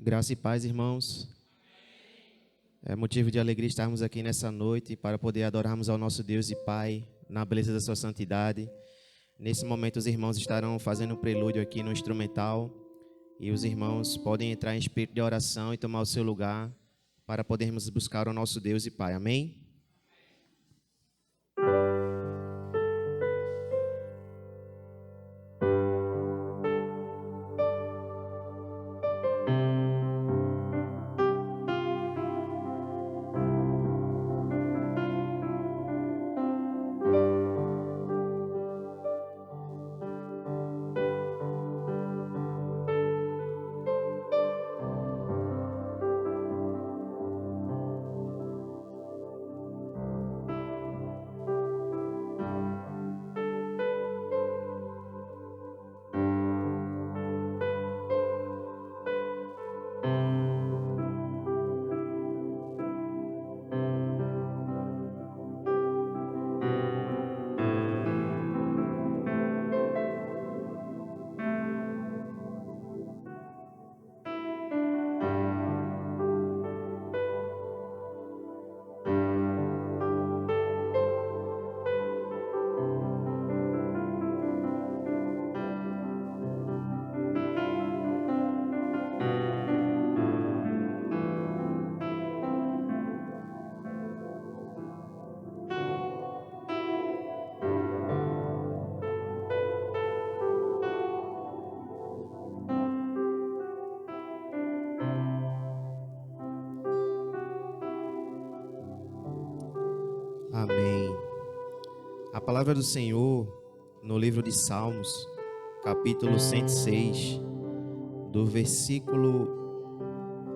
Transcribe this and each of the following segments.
Graça e paz, irmãos. É motivo de alegria estarmos aqui nessa noite para poder adorarmos ao nosso Deus e Pai na beleza da sua santidade. Nesse momento os irmãos estarão fazendo um prelúdio aqui no instrumental e os irmãos podem entrar em espírito de oração e tomar o seu lugar para podermos buscar o nosso Deus e Pai. Amém? Amém. A palavra do Senhor no livro de Salmos, capítulo 106, do versículo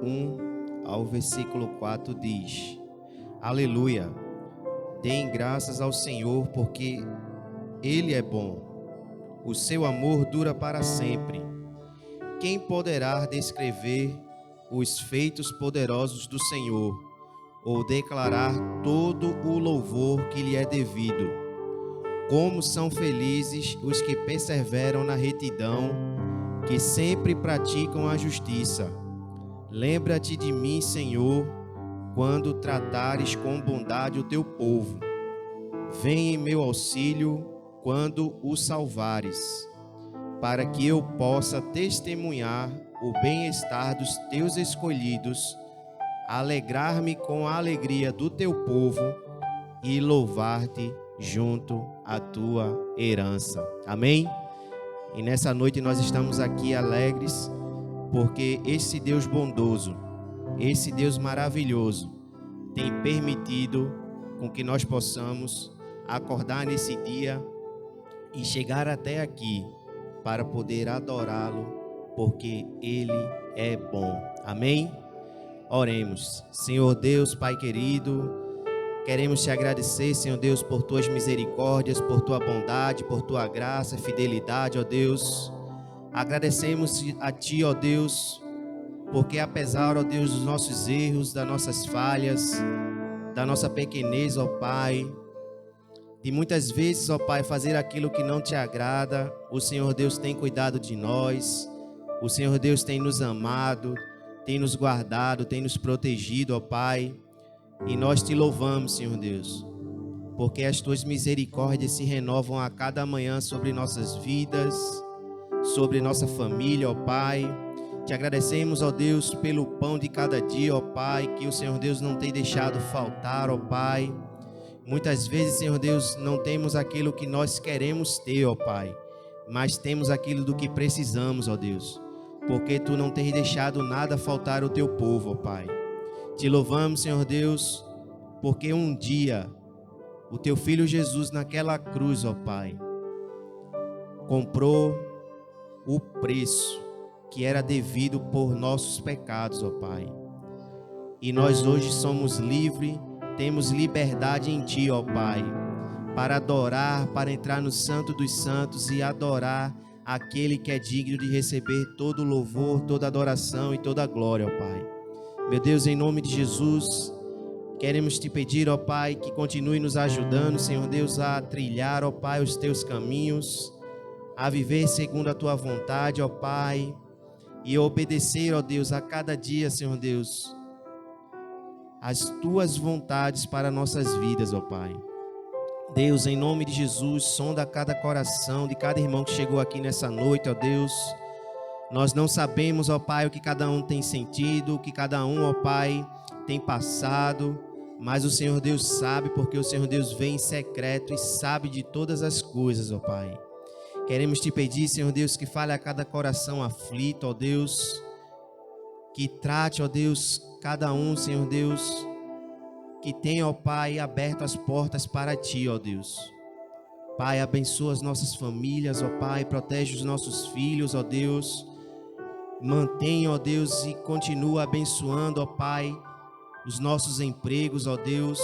1 ao versículo 4 diz: Aleluia! Deem graças ao Senhor, porque Ele é bom. O seu amor dura para sempre. Quem poderá descrever os feitos poderosos do Senhor, ou declarar todo o louvor que lhe é devido? Como são felizes os que perseveram na retidão, que sempre praticam a justiça. Lembra-te de mim, Senhor, quando tratares com bondade o teu povo. Vem em meu auxílio quando o salvares, para que eu possa testemunhar o bem-estar dos teus escolhidos, alegrar-me com a alegria do teu povo e louvar-te junto à tua herança. Amém? E nessa noite nós estamos aqui alegres porque esse Deus bondoso, esse Deus maravilhoso tem permitido com que nós possamos acordar nesse dia e chegar até aqui para poder adorá-lo, porque Ele é bom. Amém? Oremos. Senhor Deus, Pai querido, queremos te agradecer, Senhor Deus, por tuas misericórdias, por tua bondade, por tua graça e fidelidade, ó Deus. Agradecemos a ti, ó Deus, porque apesar, ó Deus, dos nossos erros, das nossas falhas, da nossa pequenez, ó Pai, de muitas vezes, ó Pai, fazer aquilo que não te agrada, o Senhor Deus tem cuidado de nós, o Senhor Deus tem nos amado, tem nos guardado, tem nos protegido, ó Pai, e nós te louvamos, Senhor Deus, porque as tuas misericórdias se renovam a cada manhã sobre nossas vidas, sobre nossa família, ó Pai. Te agradecemos, ó Deus, pelo pão de cada dia, ó Pai, que o Senhor Deus não tem deixado faltar, ó Pai. Muitas vezes, Senhor Deus, não temos aquilo que nós queremos ter, ó Pai, mas temos aquilo do que precisamos, ó Deus, porque tu não tens deixado nada faltar ao teu povo, ó Pai. Te louvamos, Senhor Deus, porque um dia o teu Filho Jesus naquela cruz, ó Pai, comprou o preço que era devido por nossos pecados, ó Pai. E nós hoje somos livres, temos liberdade em Ti, ó Pai, para adorar, para entrar no Santo dos Santos e adorar aquele que é digno de receber todo o louvor, toda a adoração e toda a glória, ó Pai. Meu Deus, em nome de Jesus, queremos te pedir, ó Pai, que continue nos ajudando, Senhor Deus, a trilhar, ó Pai, os teus caminhos, a viver segundo a tua vontade, ó Pai, e obedecer, ó Deus, a cada dia, Senhor Deus, as tuas vontades para nossas vidas, ó Pai. Deus, em nome de Jesus, sonda cada coração de cada irmão que chegou aqui nessa noite, ó Deus. Nós não sabemos, ó Pai, o que cada um tem sentido, o que cada um, ó Pai, tem passado, mas o Senhor Deus sabe, porque o Senhor Deus vem em secreto e sabe de todas as coisas, ó Pai. Queremos te pedir, Senhor Deus, que fale a cada coração aflito, ó Deus, que trate, ó Deus, cada um, Senhor Deus, que tenha, ó Pai, aberto as portas para ti, ó Deus. Pai, abençoa as nossas famílias, ó Pai, protege os nossos filhos, ó Deus. Mantenha, ó Deus, e continua abençoando, ó Pai, os nossos empregos, ó Deus,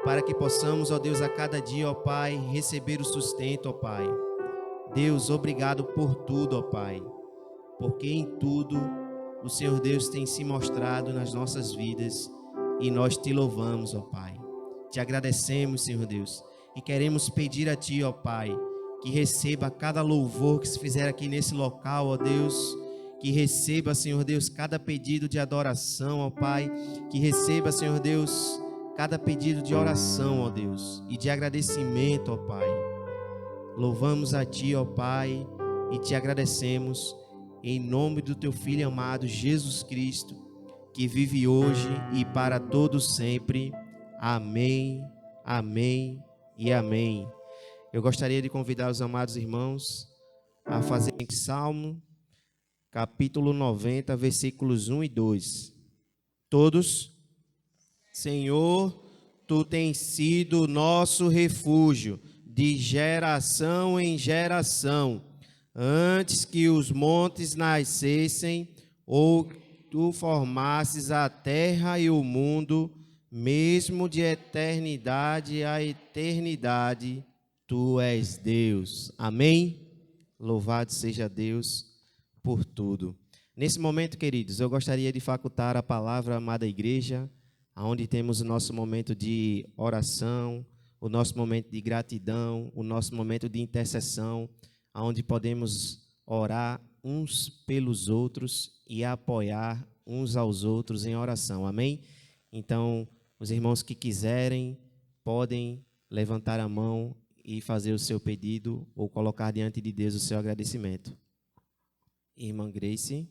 para que possamos, ó Deus, a cada dia, ó Pai, receber o sustento, ó Pai. Deus, obrigado por tudo, ó Pai, porque em tudo o Senhor Deus tem se mostrado nas nossas vidas e nós te louvamos, ó Pai. Te agradecemos, Senhor Deus, e queremos pedir a Ti, ó Pai, que receba cada louvor que se fizer aqui nesse local, ó Deus, que receba, Senhor Deus, cada pedido de adoração, ó Pai, que receba, Senhor Deus, cada pedido de oração, ó Deus, e de agradecimento, ó Pai. Louvamos a Ti, ó Pai, e te agradecemos em nome do Teu Filho amado Jesus Cristo, que vive hoje e para todos sempre. Amém, amém e amém. Eu gostaria de convidar os amados irmãos a fazerem Salmo, capítulo 90, versículos 1 e 2. Todos? Senhor, Tu tens sido nosso refúgio, de geração em geração. Antes que os montes nascessem, ou Tu formasses a terra e o mundo, mesmo de eternidade a eternidade, Tu és Deus. Amém? Louvado seja Deus por tudo. Nesse momento, queridos, eu gostaria de facultar a palavra à amada igreja, onde temos o nosso momento de oração, o nosso momento de gratidão, o nosso momento de intercessão, onde podemos orar uns pelos outros e apoiar uns aos outros em oração. Amém? Então, os irmãos que quiserem podem levantar a mão e fazer o seu pedido ou colocar diante de Deus o seu agradecimento. Irmã Grace.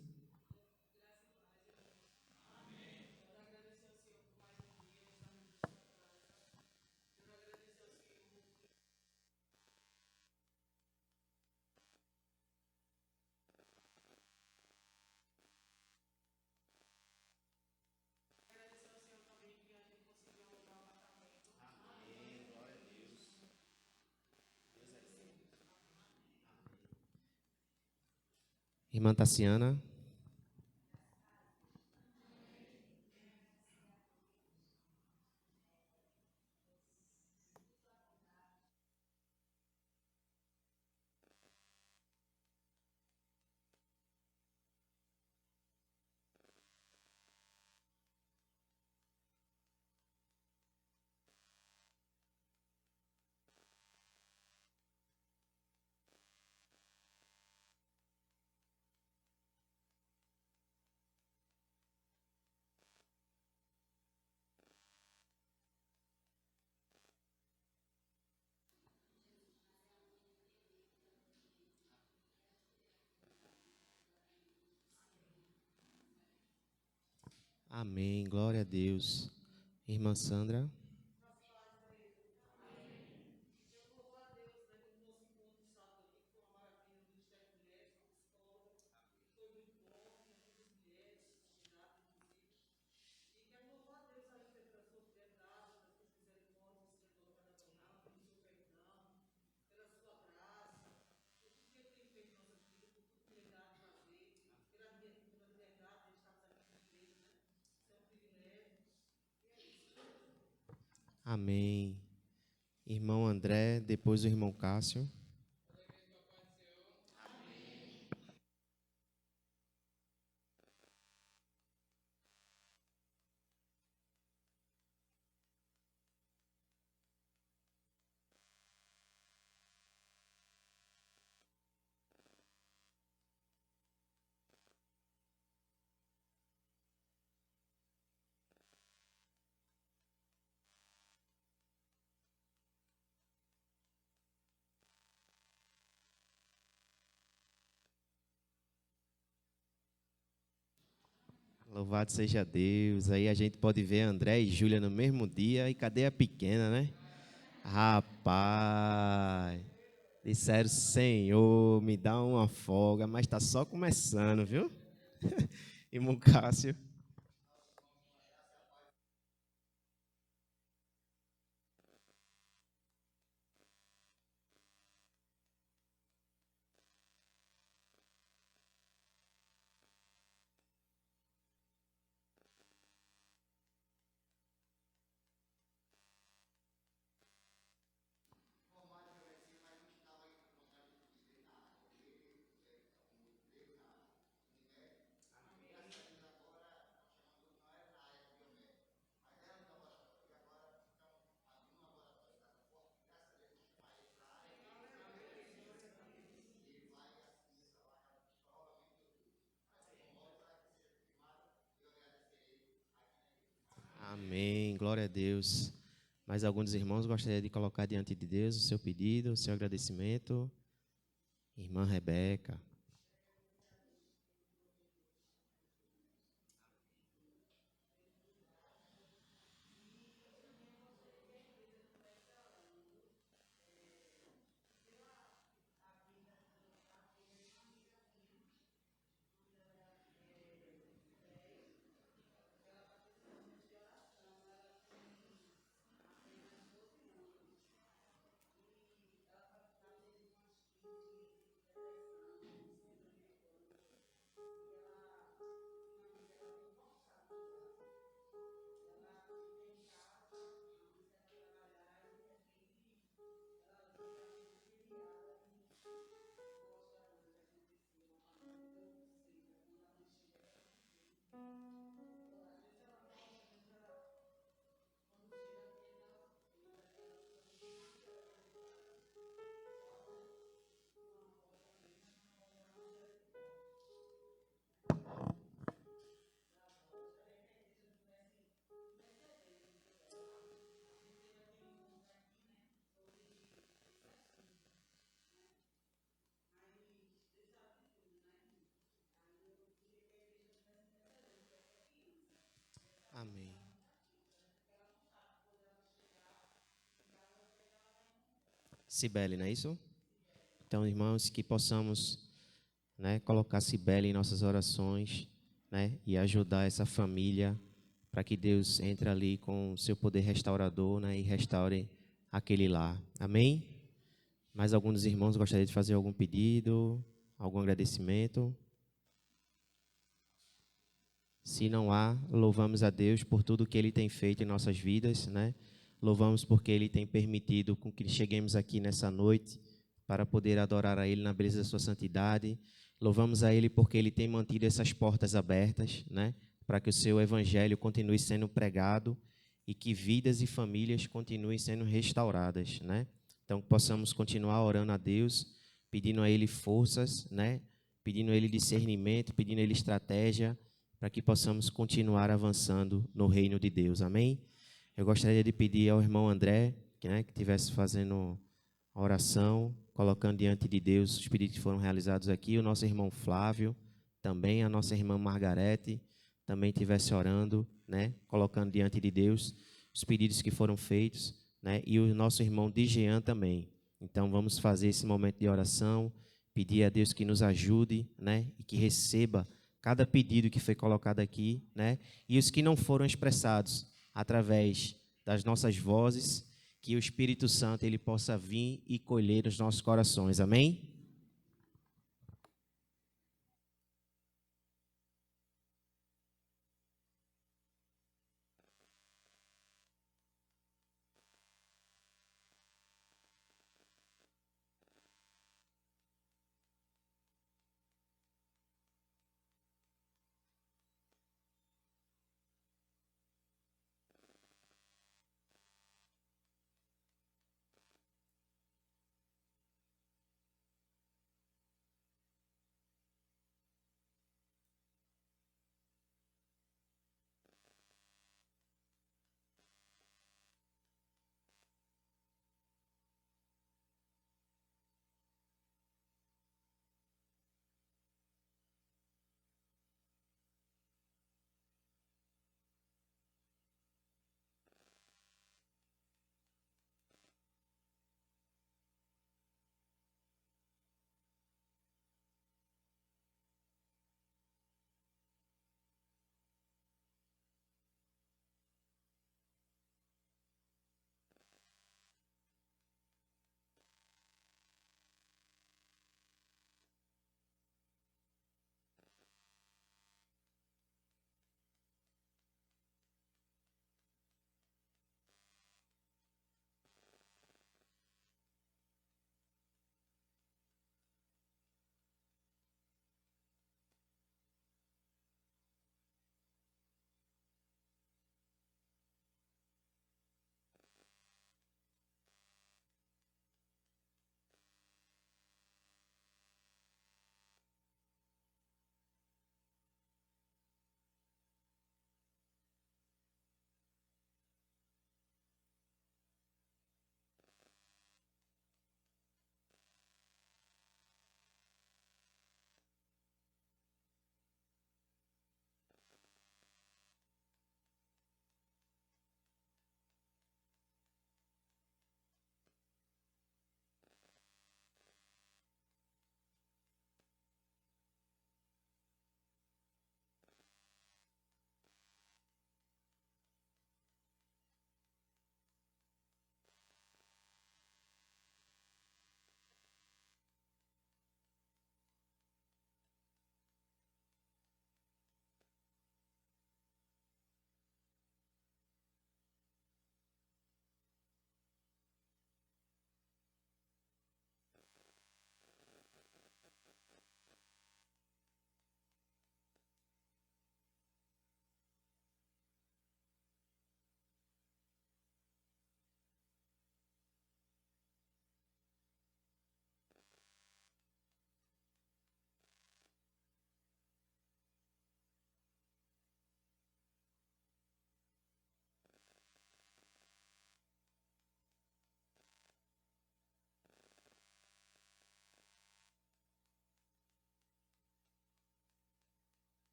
Irmã Tassiana. Amém, glória a Deus. Irmã Sandra. Amém. Irmão André, depois o irmão Cássio. Louvado seja Deus. Aí a gente pode ver André e Júlia no mesmo dia. E cadê a pequena, né? Rapaz, disseram, Senhor, me dá uma folga, mas tá só começando, viu? Irmão Cássio. Amém, glória a Deus. Mais alguns irmãos gostaria de colocar diante de Deus o seu pedido, o seu agradecimento. Irmã Rebeca. Amém. Cibele, não é isso? Então, irmãos, que possamos, né, colocar Cibele em nossas orações, né, e ajudar essa família para que Deus entre ali com o seu poder restaurador, né, e restaure aquele lar. Amém? Mais algum dos irmãos gostaria de fazer algum pedido, algum agradecimento? Se não há, louvamos a Deus por tudo que Ele tem feito em nossas vidas, né? Louvamos porque Ele tem permitido com que cheguemos aqui nessa noite para poder adorar a Ele na beleza da sua santidade. Louvamos a Ele porque Ele tem mantido essas portas abertas, né? Para que o seu evangelho continue sendo pregado e que vidas e famílias continuem sendo restauradas, né? Então, que possamos continuar orando a Deus, pedindo a Ele forças, né? Pedindo a Ele discernimento, pedindo a Ele estratégia, para que possamos continuar avançando no reino de Deus. Amém? Eu gostaria de pedir ao irmão André, que estivesse fazendo a oração, colocando diante de Deus os pedidos que foram realizados aqui, o nosso irmão Flávio, também a nossa irmã Margarete, também estivesse orando, né, colocando diante de Deus os pedidos que foram feitos, né, e o nosso irmão Dijean também. Então vamos fazer esse momento de oração, pedir a Deus que nos ajude, né, e que receba cada pedido que foi colocado aqui, né, e os que não foram expressados através das nossas vozes, que o Espírito Santo ele possa vir e colher os nossos corações. Amém?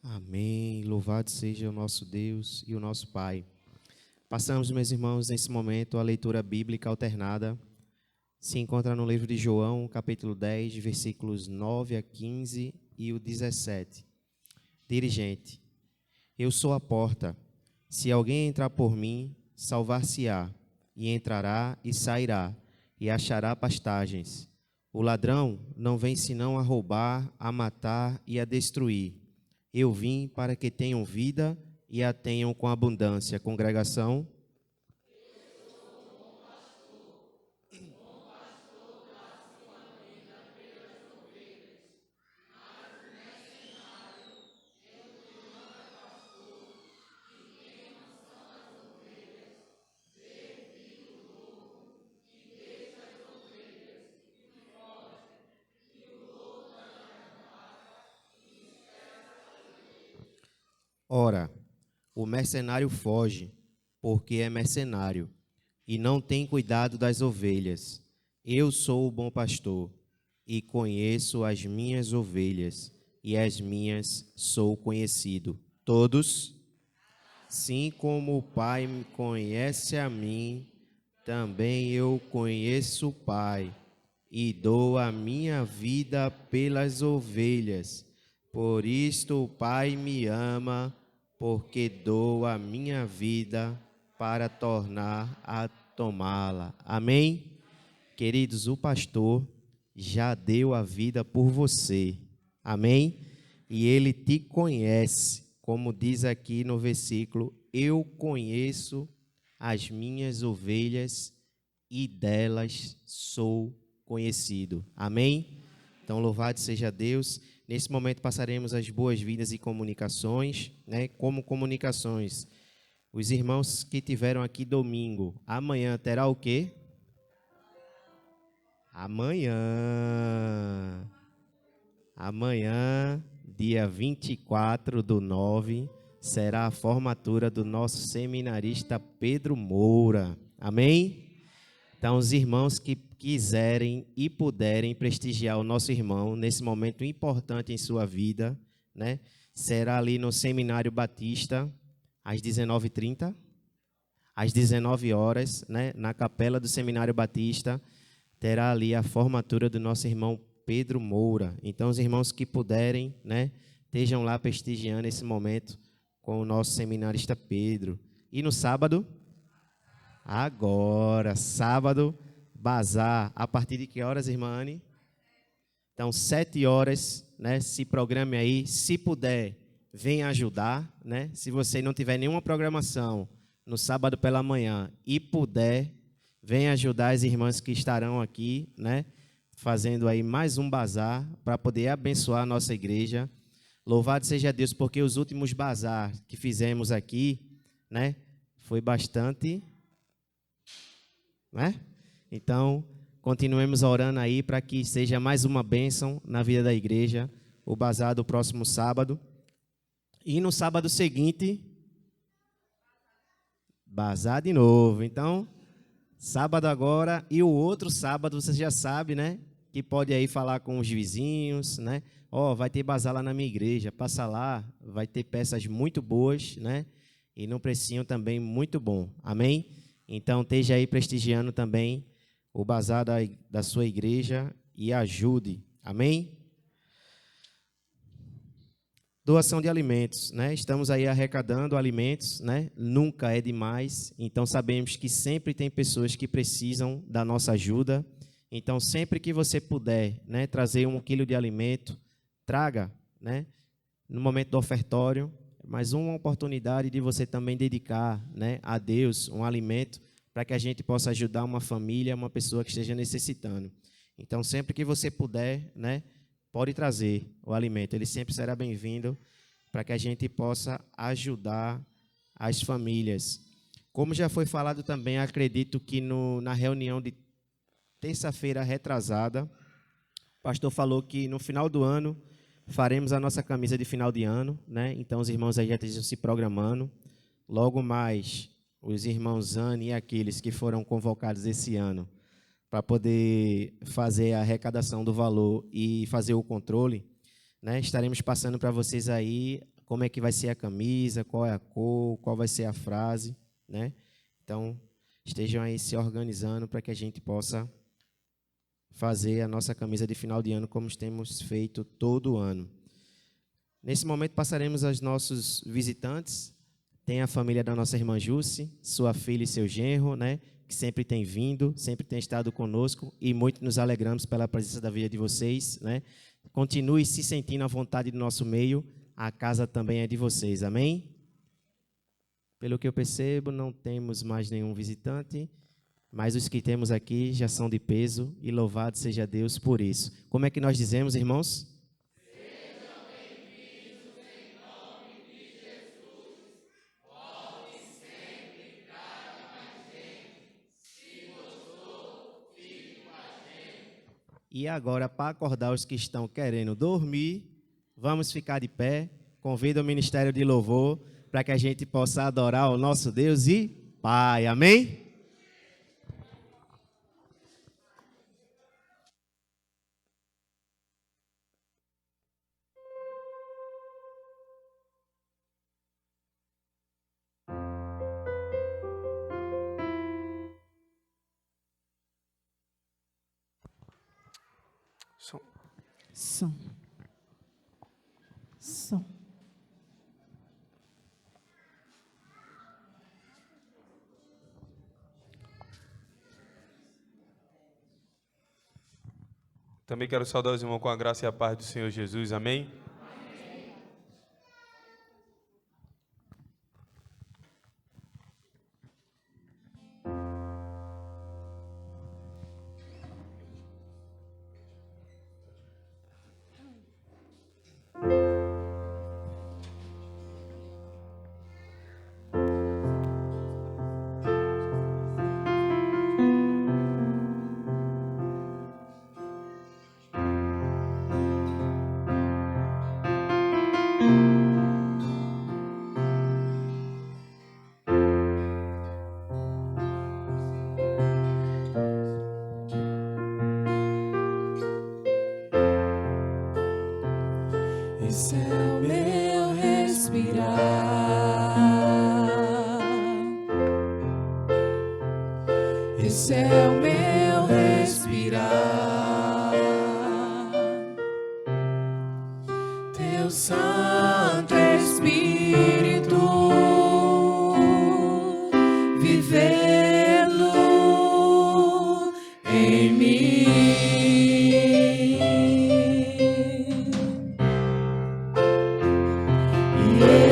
Amém. Louvado seja o nosso Deus e o nosso Pai. Passamos, meus irmãos, nesse momento a leitura bíblica alternada. Se encontra no livro de João, capítulo 10, versículos 9 a 15 e o 17. Dirigente: Eu sou a porta. Se alguém entrar por mim, salvar-se-á, e entrará e sairá, e achará pastagens. O ladrão não vem senão a roubar, a matar e a destruir. Eu vim para que tenham vida e a tenham com abundância. Congregação. Ora, o mercenário foge, porque é mercenário, e não tem cuidado das ovelhas. Eu sou o bom pastor, e conheço as minhas ovelhas, e as minhas sou conhecido. Todos, assim como o Pai me conhece a mim, também eu conheço o Pai, e dou a minha vida pelas ovelhas. Por isto o Pai me ama, porque dou a minha vida para tornar a tomá-la. Amém? Queridos, o pastor já deu a vida por você. Amém? E ele te conhece, como diz aqui no versículo: eu conheço as minhas ovelhas e delas sou conhecido. Amém? Então, louvado seja Deus. Nesse momento passaremos as boas-vindas e comunicações, né? Como comunicações, os irmãos que tiveram aqui domingo, amanhã terá o quê? Amanhã, dia 24/9, será a formatura do nosso seminarista Pedro Moura. Amém? Então, os irmãos que quiserem e puderem prestigiar o nosso irmão nesse momento importante em sua vida, né? Será ali no Seminário Batista, às 19h30, às 19 horas, né? Na capela do Seminário Batista, terá ali a formatura do nosso irmão Pedro Moura. Então, os irmãos que puderem, né? Estejam lá prestigiando esse momento com o nosso seminarista Pedro. E no sábado? Agora, sábado, bazar. A partir de que horas, irmã Anne? Então, 7 horas, né? Se programe aí. Se puder, venha ajudar, né? Se você não tiver nenhuma programação no sábado pela manhã e puder, venha ajudar as irmãs que estarão aqui, né? Fazendo aí mais um bazar para poder abençoar a nossa igreja. Louvado seja Deus, porque os últimos bazar que fizemos aqui, né? Foi bastante... né? Então, continuemos orando aí para que seja mais uma bênção na vida da igreja, o bazar do próximo sábado. E no sábado seguinte, bazar de novo. Então, sábado agora e o outro sábado, você já sabe, né? Que pode aí falar com os vizinhos, né? Ó, vai ter bazar lá na minha igreja, passa lá, vai ter peças muito boas, né? E num precinho também muito bom. Amém? Então, esteja aí prestigiando também o bazar da sua igreja e ajude. Amém? Doação de alimentos, né? Estamos aí arrecadando alimentos, né? Nunca é demais. Então, sabemos que sempre tem pessoas que precisam da nossa ajuda. Então, sempre que você puder, né, trazer 1 quilo de alimento, traga, né? No momento do ofertório, mais uma oportunidade de você também dedicar, né, a Deus um alimento para que a gente possa ajudar uma família, uma pessoa que esteja necessitando. Então, sempre que você puder, né, pode trazer o alimento. Ele sempre será bem-vindo para que a gente possa ajudar as famílias. Como já foi falado também, acredito que na reunião de terça-feira retrasada, o pastor falou que no final do ano faremos a nossa camisa de final de ano, né? Então, os irmãos aí já estejam se programando. Logo mais, os irmãos Anne e aqueles que foram convocados esse ano para poder fazer a arrecadação do valor e fazer o controle, né? Estaremos passando para vocês aí como é que vai ser a camisa, qual é a cor, qual vai ser a frase, né? Então, estejam aí se organizando para que a gente possa fazer a nossa camisa de final de ano como temos feito todo ano. Nesse momento, passaremos aos nossos visitantes. Tem a família da nossa irmã Jússi, sua filha e seu genro, né? Que sempre tem vindo, sempre tem estado conosco e muito nos alegramos pela presença da vida de vocês, né? Continue se sentindo à vontade do nosso meio, a casa também é de vocês, amém? Pelo que eu percebo, não temos mais nenhum visitante, mas os que temos aqui já são de peso e louvado seja Deus por isso. Como é que nós dizemos, irmãos? Sejam bem-vindos em nome de Jesus. Volte sempre, traga mais gente. Se gostou, fique com a gente. E agora, para acordar os que estão querendo dormir, vamos ficar de pé. Convido o Ministério de Louvor para que a gente possa adorar o nosso Deus e Pai. Amém? Som. Também quero saudar os irmãos com a graça e a paz do Senhor Jesus. Amém? Esse é o meu respirar. Esse é o meu respirar. Teu Santo Espírito vivendo em mim.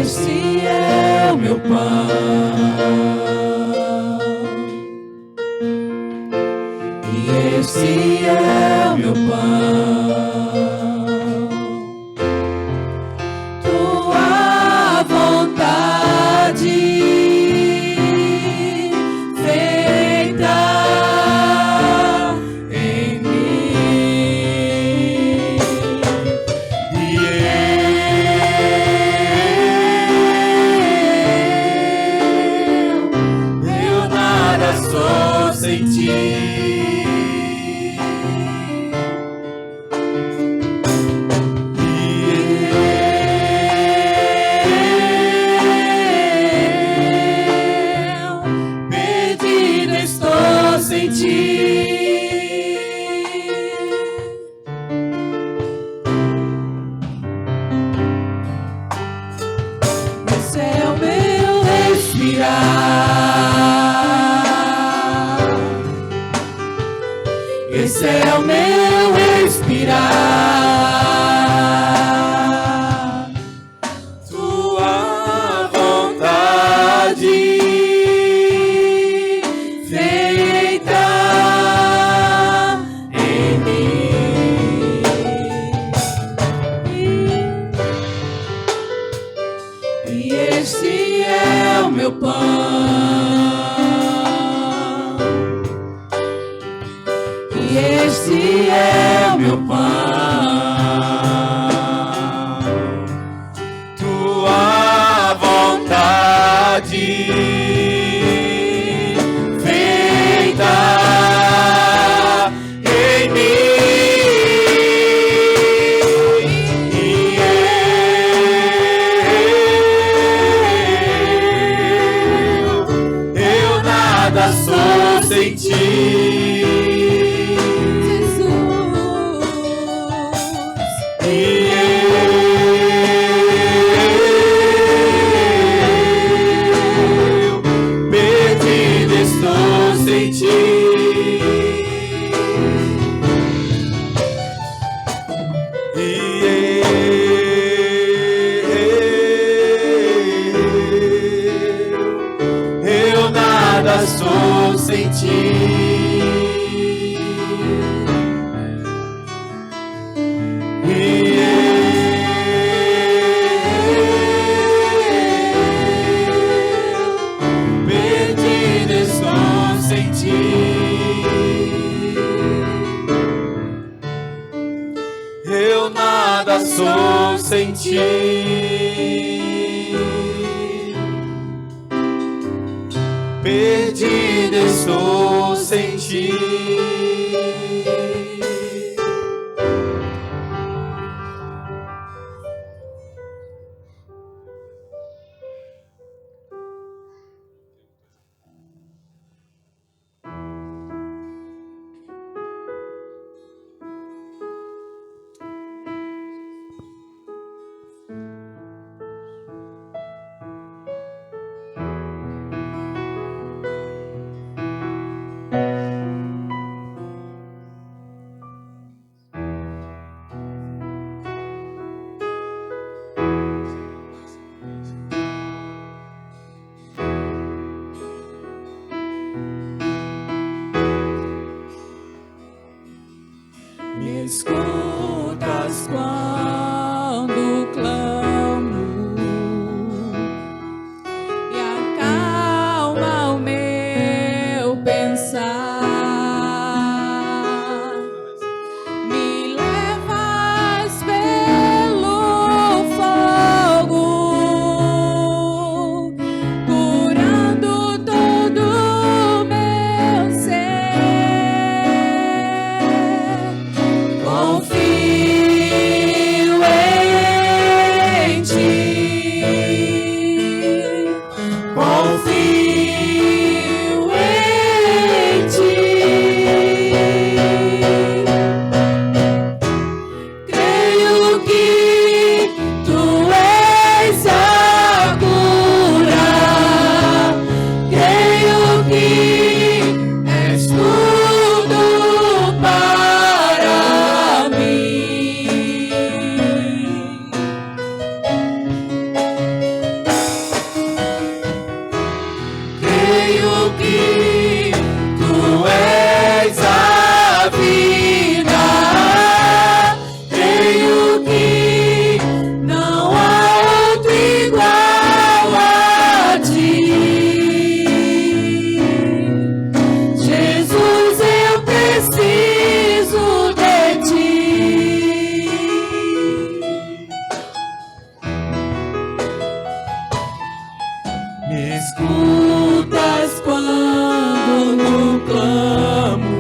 Esse é o meu pão, e esse é o meu pão, tua vontade feita em mim, e eu nada sou sem ti. Perdido estou sem ti. Esse é o meu respirar. Esse é o meu respirar. Tua vontade feita em mim. E esse é o meu pão, e esse é o meu pão, tua vontade feita em mim. sem ti. Sou sem ti. Perdido estou sem ti. Eu nada sou sem ti. Perdido estou sem ti. Me escutas quando clamo e acalma o meu pensar. Me levas pelo fogo, curando todo o meu ser. Confio em ti, confio em ti. Creio que tu és a cura, creio que és tudo para mim. Creio que tu és a vida, creio que não há outro igual a ti. Jesus, eu preciso de ti. Me escutas quando clamo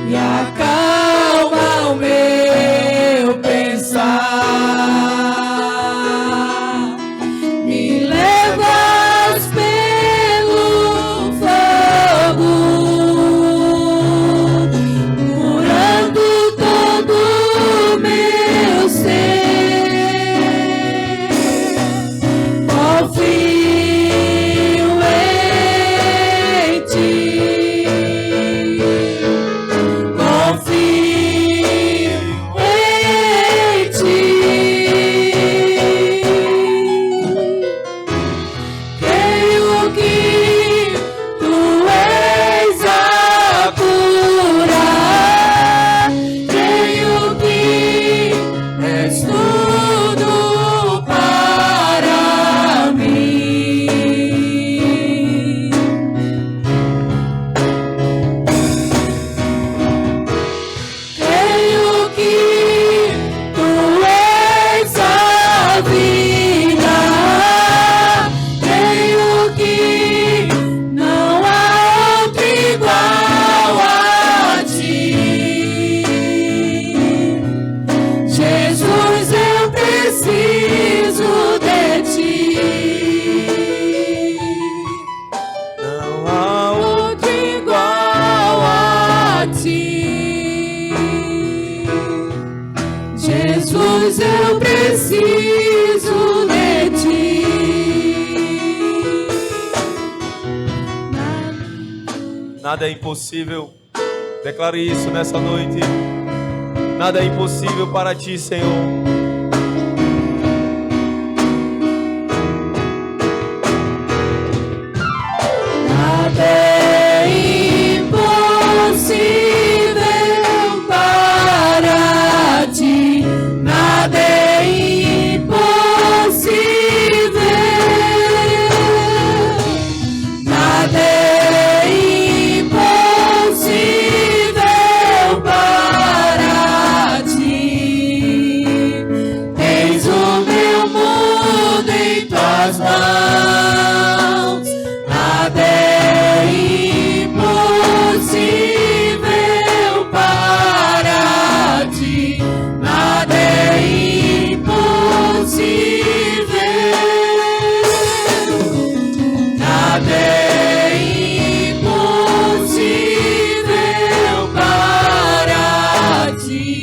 e acalma o meu pensar. Me levas pelo fogo, curando todo o meu ser. Confio eu preciso de ti. Nada é impossível. Declare isso nessa noite. Nada é impossível para ti, Senhor. Nada é impossível para ti. Nada é impossível. Nada é impossível para ti. Tens o meu mundo em tuas mãos. Nada é impossível para ti. Nada é impossível. Nada é impossível para ti.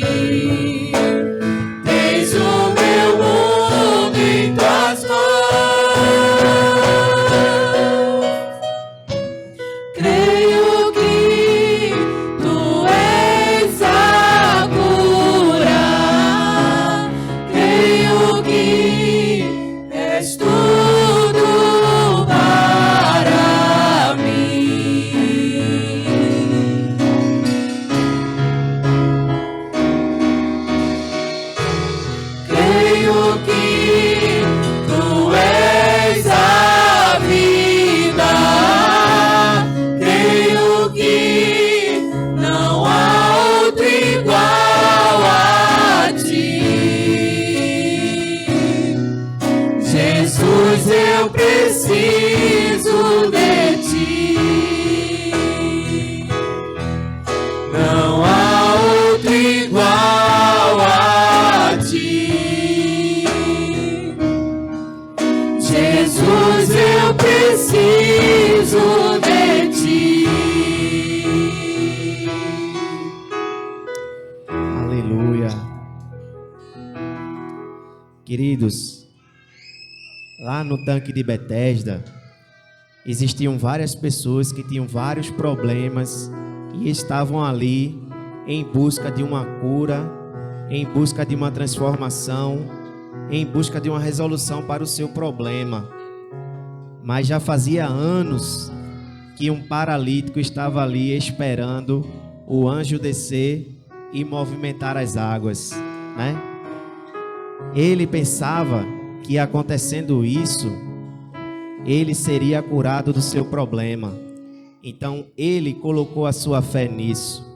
Tens o meu mundo em tuas mãos. Creio que tu és a cura. Creio que és tudo para mim. Creio que tu és a vida. Creio que não há outro igual a ti. Jesus, eu preciso de ti. Não há outro igual a ti. Jesus, eu preciso de ti. Aleluia. Queridos, lá no tanque de Betesda, existiam várias pessoas que tinham vários problemas e estavam ali em busca de uma cura, em busca de uma transformação, em busca de uma resolução para o seu problema. Mas já fazia anos que um paralítico estava ali esperando o anjo descer e movimentar as águas, né? Ele pensava que acontecendo isso, ele seria curado do seu problema. Então ele colocou a sua fé nisso.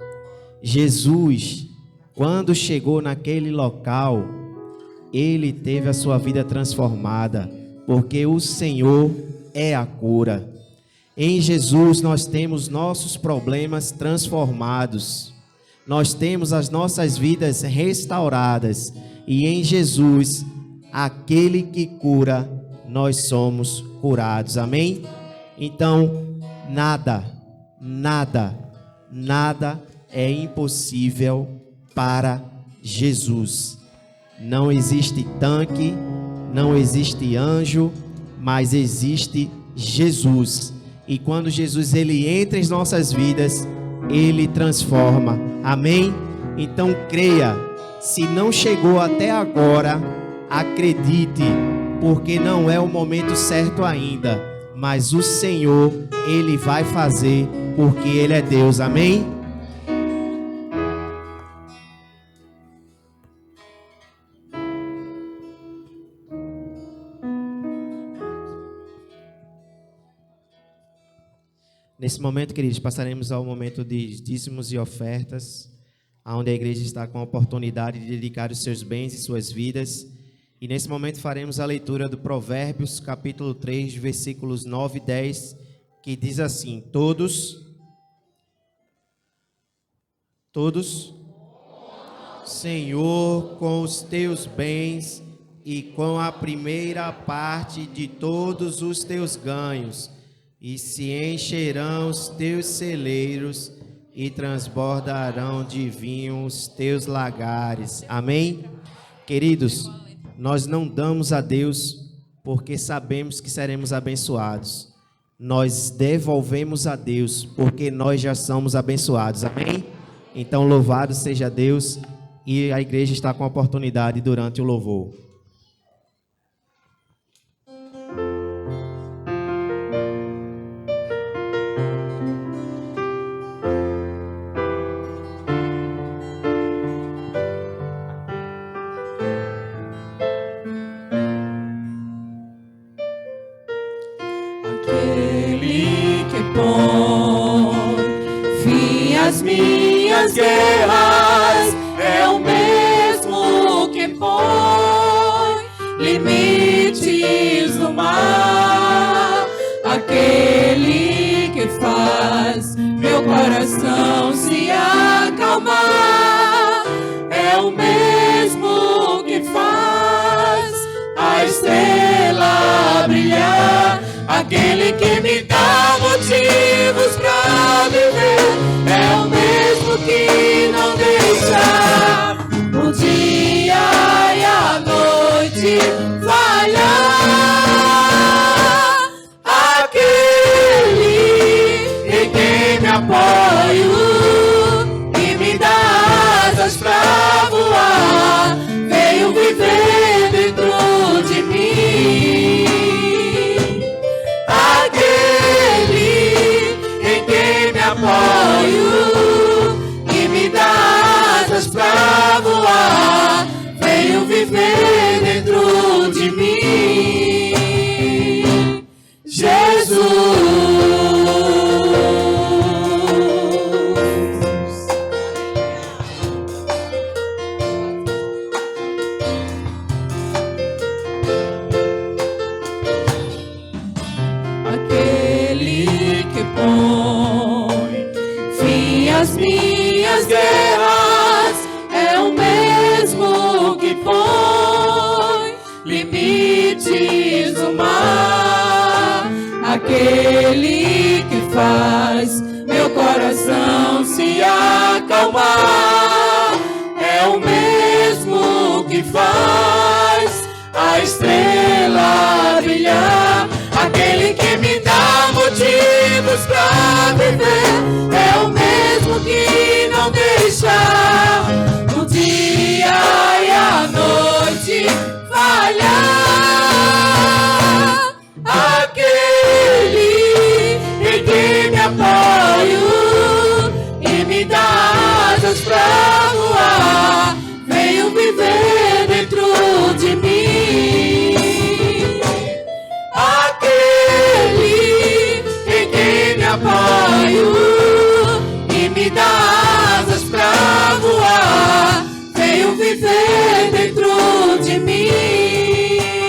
Jesus, quando chegou naquele local, ele teve a sua vida transformada, porque o Senhor é a cura. Em Jesus nós temos nossos problemas transformados. Nós temos as nossas vidas restauradas. E em Jesus, aquele que cura, nós somos curados. Amém? Então, nada é impossível para Jesus. Não existe tanque, não existe anjo, mas existe Jesus. E quando Jesus ele entra em nossas vidas, ele transforma. Amém? Então creia. Se não chegou até agora, acredite, porque não é o momento certo ainda. Mas o Senhor, ele vai fazer, porque ele é Deus. Amém? Nesse momento, queridos, passaremos ao momento de dízimos e ofertas, onde a igreja está com a oportunidade de dedicar os seus bens e suas vidas. E nesse momento faremos a leitura do Provérbios, capítulo 3, versículos 9 e 10, que diz assim: Todos, Senhor, com os teus bens e com a primeira parte de todos os teus ganhos, e se encherão os teus celeiros e transbordarão de vinho os teus lagares. Amém? Queridos, nós não damos a Deus porque sabemos que seremos abençoados. Nós devolvemos a Deus porque nós já somos abençoados. Amém? Então, louvado seja Deus, e a igreja está com a oportunidade durante o louvor. Aquele que põe fim às minhas guerras é o mesmo que põe limites no mar. Aquele que faz meu coração se acalmar é o mesmo que faz a estrela brilhar. Aquele que me dá motivos pra viver é o mesmo que não deixa o dia e a noite falhar. Aquele em quem me apoio e me dá asas pra voar veio viver dentro de mim. Apoio e me dá asas pra voar, veio viver dentro de mim, Jesus. Aquele que põe as minhas guerras é o mesmo que põe limites no mar. Aquele que faz meu coração se acalmar é o mesmo que faz a estrela brilhar. Aquele que me dá motivos pra viver é o mesmo que não deixa o dia e a noite falhar. Aquele em quem me apoio e me dá asas pra voar veio viver dentro de mim. Aquele em quem me apoio e me dá asas pra voar veio viver dentro de mim.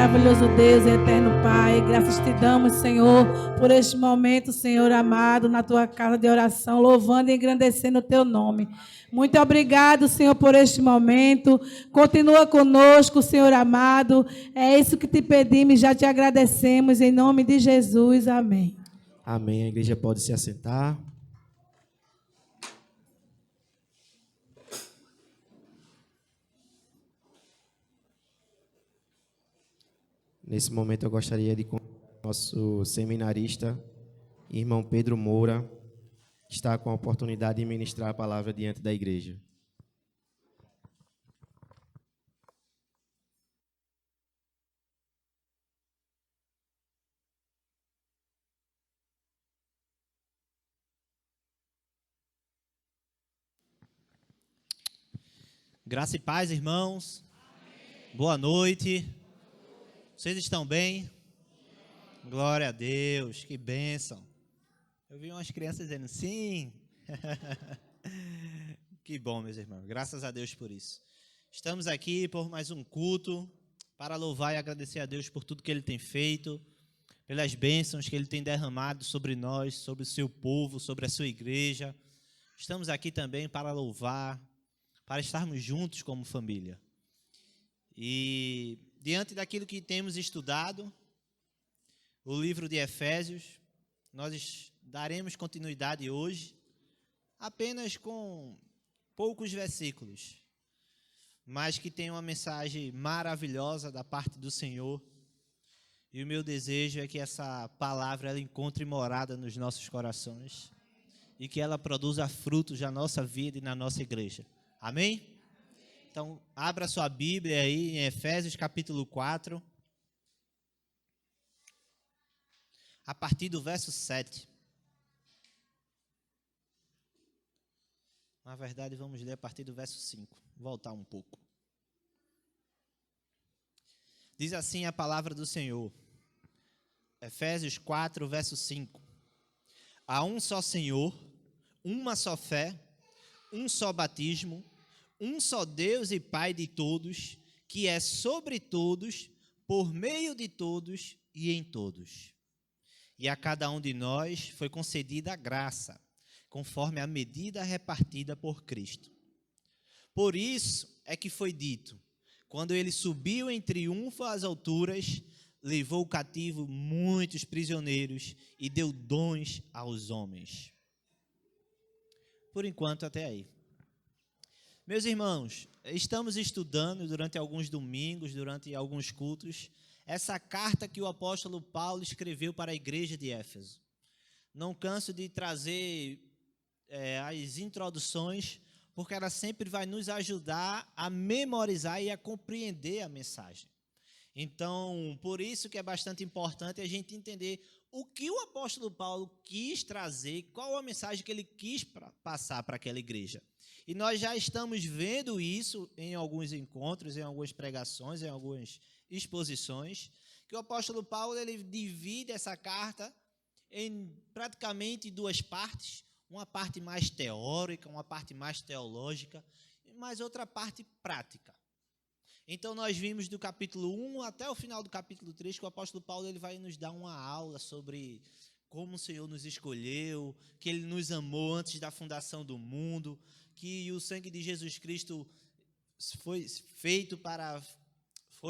maravilhoso Deus e eterno Pai, graças te damos, Senhor, por este momento, Senhor amado, na tua casa de oração, louvando e engrandecendo o teu nome. Muito obrigado, Senhor, por este momento. Continua conosco, Senhor amado. É isso que te pedimos, já te agradecemos, em nome de Jesus. Amém. Amém. A igreja pode se assentar. Nesse momento eu gostaria de convidar o nosso seminarista, irmão Pedro Moura, que está com a oportunidade de ministrar a palavra diante da igreja. Graça e paz, irmãos. Amém. Boa noite. Vocês estão bem? Glória a Deus, que bênção. Eu vi umas crianças dizendo sim. Que bom, meus irmãos. Graças a Deus por isso. Estamos aqui por mais um culto para louvar e agradecer a Deus por tudo que Ele tem feito, pelas bênçãos que Ele tem derramado sobre nós, sobre o seu povo, sobre a sua igreja. Estamos aqui também para louvar, para estarmos juntos como família. E diante daquilo que temos estudado, o livro de Efésios, nós daremos continuidade hoje, apenas com poucos versículos, mas que tem uma mensagem maravilhosa da parte do Senhor. E o meu desejo é que essa palavra ela encontre morada nos nossos corações e que ela produza frutos na nossa vida e na nossa igreja. Amém? Então, abra sua Bíblia aí em Efésios capítulo 4, a partir do verso 7. Na verdade, vamos ler a partir do verso 5. Voltar um pouco. Diz assim a palavra do Senhor. Efésios 4, verso 5. Há um só Senhor, uma só fé, um só batismo, um só Deus e Pai de todos, que é sobre todos, por meio de todos e em todos. E a cada um de nós foi concedida a graça, conforme a medida repartida por Cristo. Por isso é que foi dito, quando ele subiu em triunfo às alturas, levou cativo muitos prisioneiros e deu dons aos homens. Por enquanto, até aí. Meus irmãos, estamos estudando durante alguns domingos, durante alguns cultos, essa carta que o apóstolo Paulo escreveu para a igreja de Éfeso. Não canso de trazer as introduções, porque ela sempre vai nos ajudar a memorizar e a compreender a mensagem. Então, por isso que é bastante importante a gente entender o que o apóstolo Paulo quis trazer, qual a mensagem que ele quis passar para aquela igreja. E nós já estamos vendo isso em alguns encontros, em algumas pregações, em algumas exposições, que o apóstolo Paulo ele divide essa carta em praticamente duas partes, uma parte mais teórica, uma parte mais teológica, mas outra parte prática. Então, nós vimos do capítulo 1 até o final do capítulo 3 que o apóstolo Paulo ele vai nos dar uma aula sobre como o Senhor nos escolheu, que Ele nos amou antes da fundação do mundo, que o sangue de Jesus Cristo foi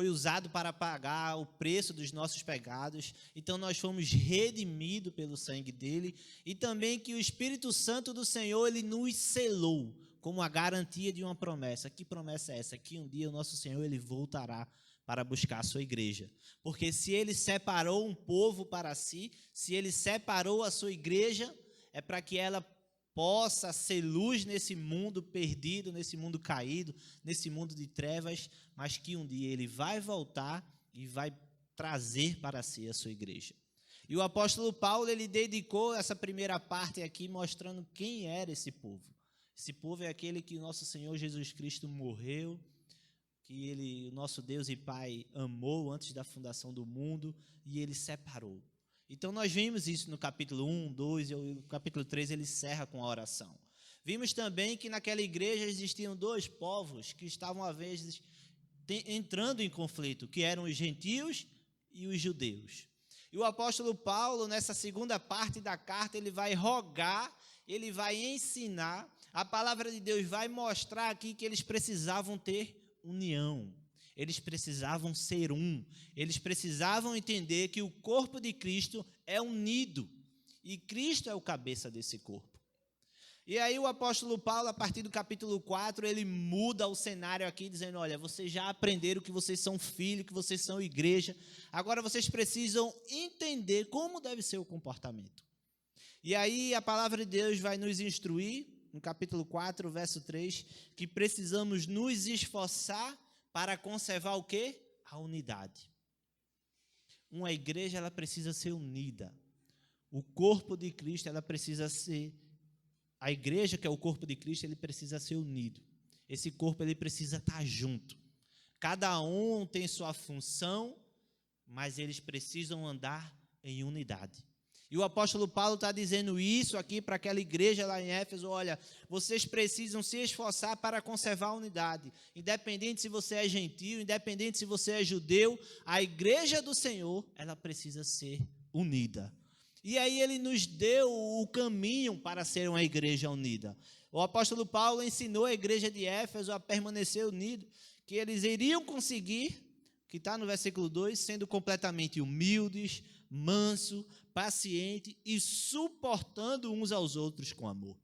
usado para pagar o preço dos nossos pecados. Então, nós fomos redimidos pelo sangue dele. E também que o Espírito Santo do Senhor, ele nos selou como a garantia de uma promessa. Que promessa é essa? Que um dia o nosso Senhor ele voltará para buscar a sua igreja. Porque se ele separou um povo para si, se ele separou a sua igreja, é para que ela possa ser luz nesse mundo perdido, nesse mundo caído, nesse mundo de trevas, mas que um dia ele vai voltar e vai trazer para si a sua igreja. E o apóstolo Paulo, ele dedicou essa primeira parte aqui mostrando quem era esse povo. Esse povo é aquele que o nosso Senhor Jesus Cristo morreu, que o nosso Deus e Pai amou antes da fundação do mundo e ele separou. Então, nós vimos isso no capítulo 1, 2 e o capítulo 3 ele encerra com a oração. Vimos também que naquela igreja existiam dois povos que estavam, às vezes, entrando em conflito, que eram os gentios e os judeus. E o apóstolo Paulo, nessa segunda parte da carta, ele vai rogar, ele vai ensinar, a palavra de Deus vai mostrar aqui que eles precisavam ter união, eles precisavam ser um, eles precisavam entender que o corpo de Cristo é unido, e Cristo é o cabeça desse corpo. E aí o apóstolo Paulo, a partir do capítulo 4, ele muda o cenário aqui, dizendo, olha, vocês já aprenderam que vocês são filhos, que vocês são igreja, agora vocês precisam entender como deve ser o comportamento. E aí a palavra de Deus vai nos instruir, no capítulo 4, verso 3, que precisamos nos esforçar para conservar o quê? A unidade. Uma igreja, ela precisa ser unida. O corpo de Cristo, ela precisa ser... A igreja, que é o corpo de Cristo, ele precisa ser unido. Esse corpo, ele precisa estar junto. Cada um tem sua função, mas eles precisam andar em unidade. E o apóstolo Paulo está dizendo isso aqui para aquela igreja lá em Éfeso, olha, vocês precisam se esforçar para conservar a unidade. Independente se você é gentio, independente se você é judeu, a igreja do Senhor, ela precisa ser unida. E aí ele nos deu o caminho para ser uma igreja unida. O apóstolo Paulo ensinou a igreja de Éfeso a permanecer unido, que eles iriam conseguir, que está no versículo 2, sendo completamente humildes, manso, paciente e suportando uns aos outros com amor.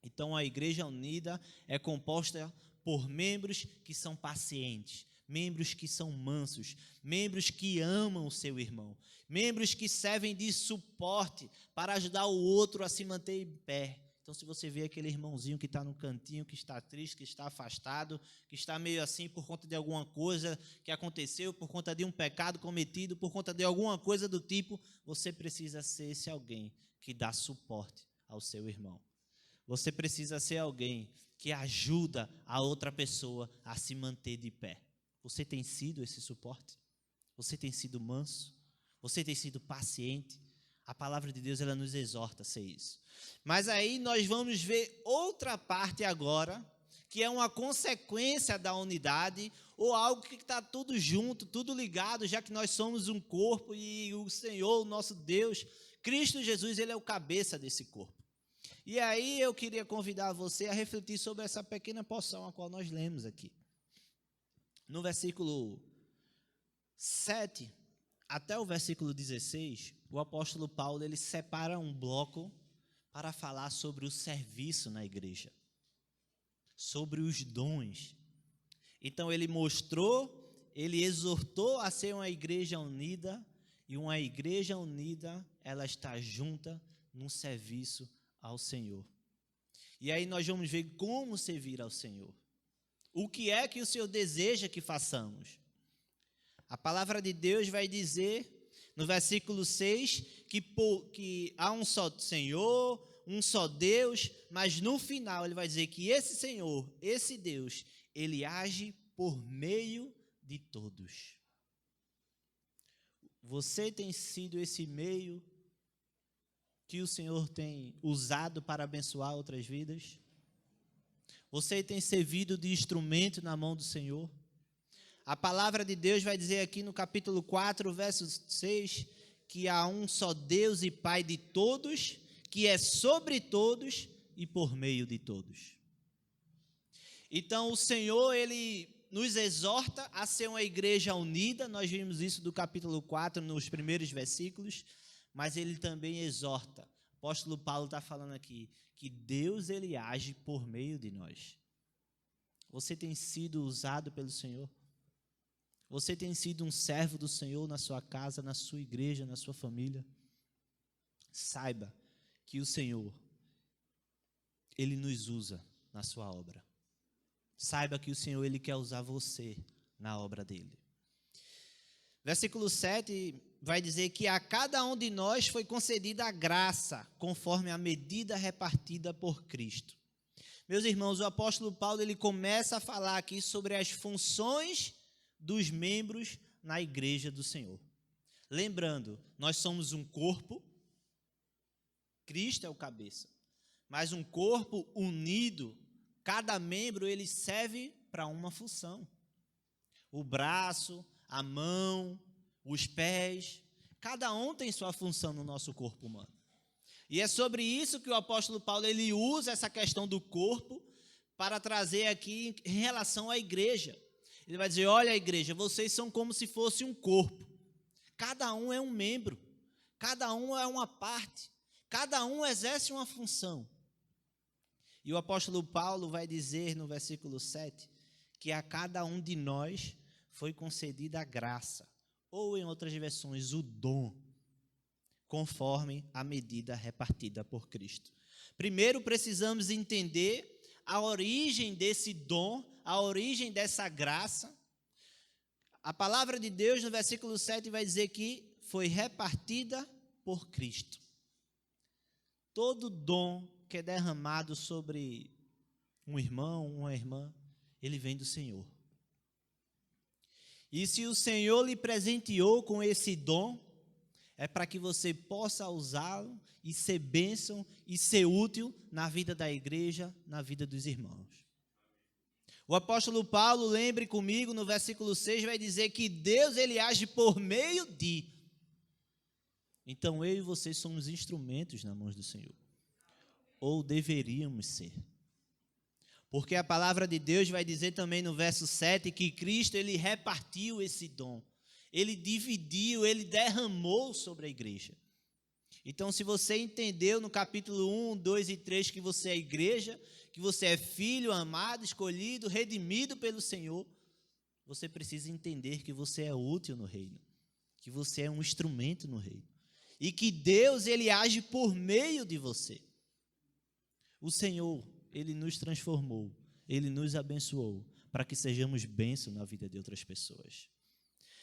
Então a igreja unida é composta por membros que são pacientes, membros que são mansos, membros que amam o seu irmão, membros que servem de suporte para ajudar o outro a se manter em pé. Então, se você vê aquele irmãozinho que está no cantinho, que está triste, que está afastado, que está meio assim por conta de alguma coisa que aconteceu, por conta de um pecado cometido, por conta de alguma coisa do tipo, você precisa ser esse alguém que dá suporte ao seu irmão. Você precisa ser alguém que ajuda a outra pessoa a se manter de pé. Você tem sido esse suporte? Você tem sido manso? Você tem sido paciente? A palavra de Deus, ela nos exorta a ser isso. Mas aí nós vamos ver outra parte agora, que é uma consequência da unidade, ou algo que está tudo junto, tudo ligado, já que nós somos um corpo e o Senhor, o nosso Deus, Cristo Jesus, ele é o cabeça desse corpo. E aí eu queria convidar você a refletir sobre essa pequena porção a qual nós lemos aqui. No versículo 7 até o versículo 16, o apóstolo Paulo ele separa um bloco para falar sobre o serviço na igreja, sobre os dons. Então ele mostrou, ele exortou a ser uma igreja unida, e uma igreja unida, ela está junta num serviço ao Senhor. E aí nós vamos ver como servir ao Senhor. O que é que o Senhor deseja que façamos? A palavra de Deus vai dizer, no versículo 6, que há um só Senhor, um só Deus, mas no final ele vai dizer que esse Senhor, esse Deus, ele age por meio de todos. Você tem sido esse meio que o Senhor tem usado para abençoar outras vidas? Você tem servido de instrumento na mão do Senhor? A palavra de Deus vai dizer aqui no capítulo 4, verso 6, que há um só Deus e Pai de todos, que é sobre todos e por meio de todos. Então o Senhor, ele nos exorta a ser uma igreja unida, nós vimos isso do capítulo 4 nos primeiros versículos, mas ele também exorta. O apóstolo Paulo está falando aqui que Deus ele age por meio de nós. Você tem sido usado pelo Senhor? Você tem sido um servo do Senhor na sua casa, na sua igreja, na sua família? Saiba que o Senhor, ele nos usa na sua obra. Saiba que o Senhor, ele quer usar você na obra dele. Versículo 7 vai dizer que a cada um de nós foi concedida a graça, conforme a medida repartida por Cristo. Meus irmãos, o apóstolo Paulo, ele começa a falar aqui sobre as funções dos membros na igreja do Senhor. Lembrando, nós somos um corpo, Cristo é o cabeça, mas um corpo unido, cada membro ele serve para uma função. o braço, a mão, os pés. Cada um tem sua função no nosso corpo humano. E é sobre isso que o apóstolo Paulo ele usa essa questão do corpo para trazer aqui em relação à igreja. Ele vai dizer, olha, igreja, vocês são como se fosse um corpo. Cada um é um membro, cada um é uma parte, cada um exerce uma função. E o apóstolo Paulo vai dizer no versículo 7 que a cada um de nós foi concedida a graça, ou em outras versões, o dom, conforme a medida repartida por Cristo. Primeiro precisamos entender a origem desse dom, a origem dessa graça. A palavra de Deus no versículo 7 vai dizer que foi repartida por Cristo. Todo dom que é derramado sobre um irmão, uma irmã, ele vem do Senhor. E se o Senhor lhe presenteou com esse dom, é para que você possa usá-lo e ser bênção e ser útil na vida da igreja, na vida dos irmãos. O apóstolo Paulo, lembre comigo, no versículo 6, vai dizer que Deus ele age por meio de. Então eu e você somos instrumentos nas mãos do Senhor. Ou deveríamos ser. Porque a palavra de Deus vai dizer também no verso 7 que Cristo ele repartiu esse dom. Ele dividiu, ele derramou sobre a igreja. Então, se você entendeu no capítulo 1, 2 e 3 que você é igreja, que você é filho, amado, escolhido, redimido pelo Senhor, você precisa entender que você é útil no reino, que você é um instrumento no reino, e que Deus, ele age por meio de você. O Senhor, ele nos transformou, ele nos abençoou, para que sejamos bênção na vida de outras pessoas.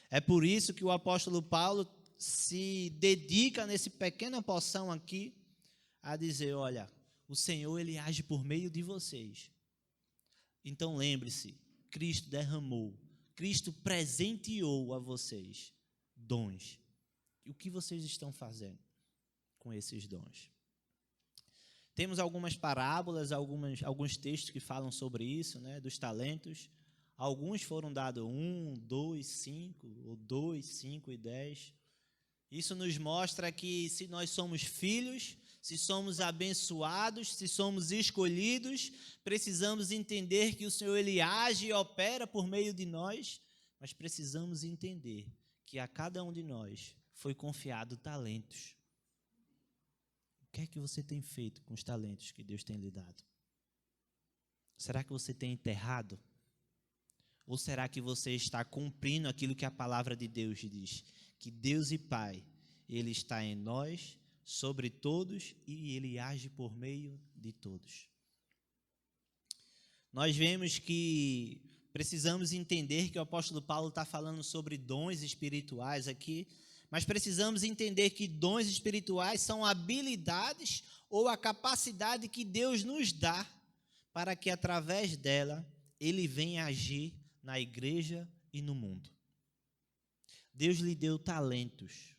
É por isso que o apóstolo Paulo se dedica nesse pequena porção aqui a dizer, olha, o Senhor ele age por meio de vocês. Então lembre-se, Cristo derramou, Cristo presenteou a vocês dons. E o que vocês estão fazendo com esses dons? Temos algumas parábolas, alguns textos que falam sobre isso, né, dos talentos. Alguns foram dados 1, 2, 5, ou 2, 5 e 10. Isso nos mostra que se nós somos filhos, se somos abençoados, se somos escolhidos, precisamos entender que o Senhor ele age e opera por meio de nós, mas precisamos entender que a cada um de nós foi confiado talentos. O que é que você tem feito com os talentos que Deus tem lhe dado? Será que você tem enterrado? Ou será que você está cumprindo aquilo que a palavra de Deus diz? Que Deus e Pai, Ele está em nós, sobre todos, e Ele age por meio de todos. Nós vemos que precisamos entender que o apóstolo Paulo está falando sobre dons espirituais aqui, mas precisamos entender que dons espirituais são habilidades ou a capacidade que Deus nos dá para que através dela Ele venha agir na igreja e no mundo. Deus lhe deu talentos,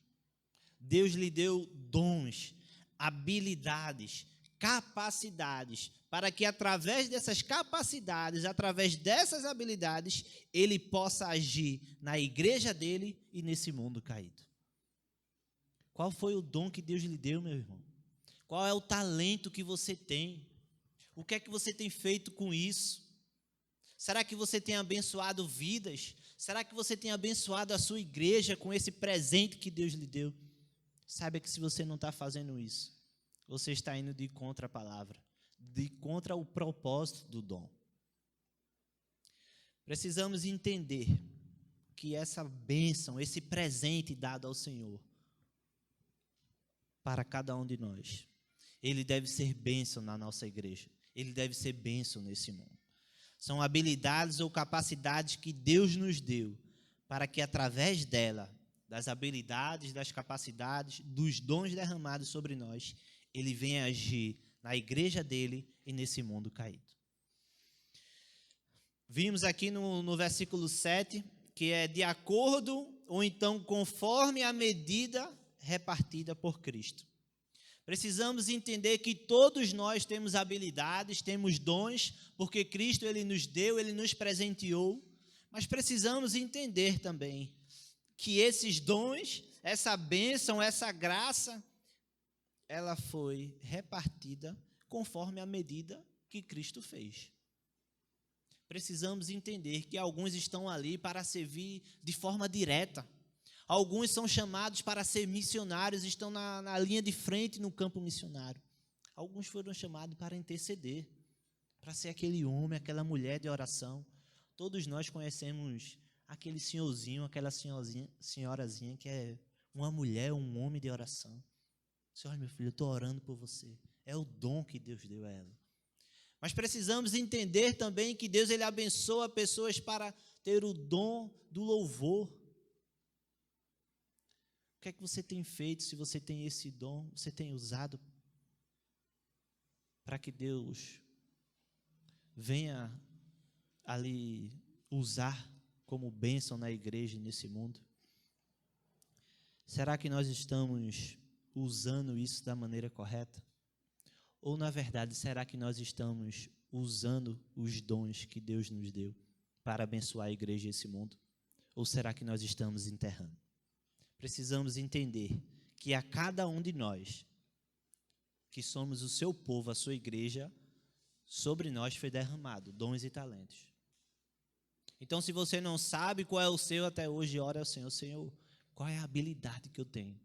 Deus lhe deu dons, habilidades, capacidades, para que através dessas capacidades, através dessas habilidades, Ele possa agir na igreja dele e nesse mundo caído. Qual foi o dom que Deus lhe deu, meu irmão? Qual é o talento que você tem? O que é que você tem feito com isso? Será que você tem abençoado vidas? Será que você tem abençoado a sua igreja com esse presente que Deus lhe deu? Saiba que se você não está fazendo isso, você está indo de contra a palavra, de contra o propósito do dom. Precisamos entender que essa bênção, esse presente dado ao Senhor, para cada um de nós, ele deve ser bênção na nossa igreja, ele deve ser bênção nesse mundo. São habilidades ou capacidades que Deus nos deu para que através dela, das habilidades, das capacidades, dos dons derramados sobre nós, Ele venha agir na igreja dele e nesse mundo caído. Vimos aqui no versículo 7, que é de acordo ou então conforme a medida repartida por Cristo. Precisamos entender que todos nós temos habilidades, temos dons, porque Cristo ele nos deu, ele nos presenteou, Mas precisamos entender também que esses dons, essa bênção, essa graça, ela foi repartida conforme a medida que Cristo fez. Precisamos entender que alguns estão ali para servir de forma direta. Alguns são chamados para ser missionários, estão na linha de frente no campo missionário. Alguns foram chamados para interceder, para ser aquele homem, aquela mulher de oração. Todos nós conhecemos aquele senhorzinho, aquela senhorazinha que é uma mulher, um homem de oração. Senhor, meu filho, eu estou orando por você. É o dom que Deus deu a ela. Mas precisamos entender também que Deus ele abençoa pessoas para ter o dom do louvor. O que é que você tem feito? Se você tem esse dom, você tem usado para que Deus venha ali usar como bênção na igreja e nesse mundo? Será que nós estamos usando isso da maneira correta? Ou, na verdade, será que nós estamos usando os dons que Deus nos deu para abençoar a igreja e esse mundo? Ou será que nós estamos enterrando? Precisamos entender que a cada um de nós, que somos o seu povo, a sua igreja, sobre nós foi derramado dons e talentos. Então, se você não sabe qual é o seu até hoje, ore ao Senhor. Senhor, qual é a habilidade que eu tenho?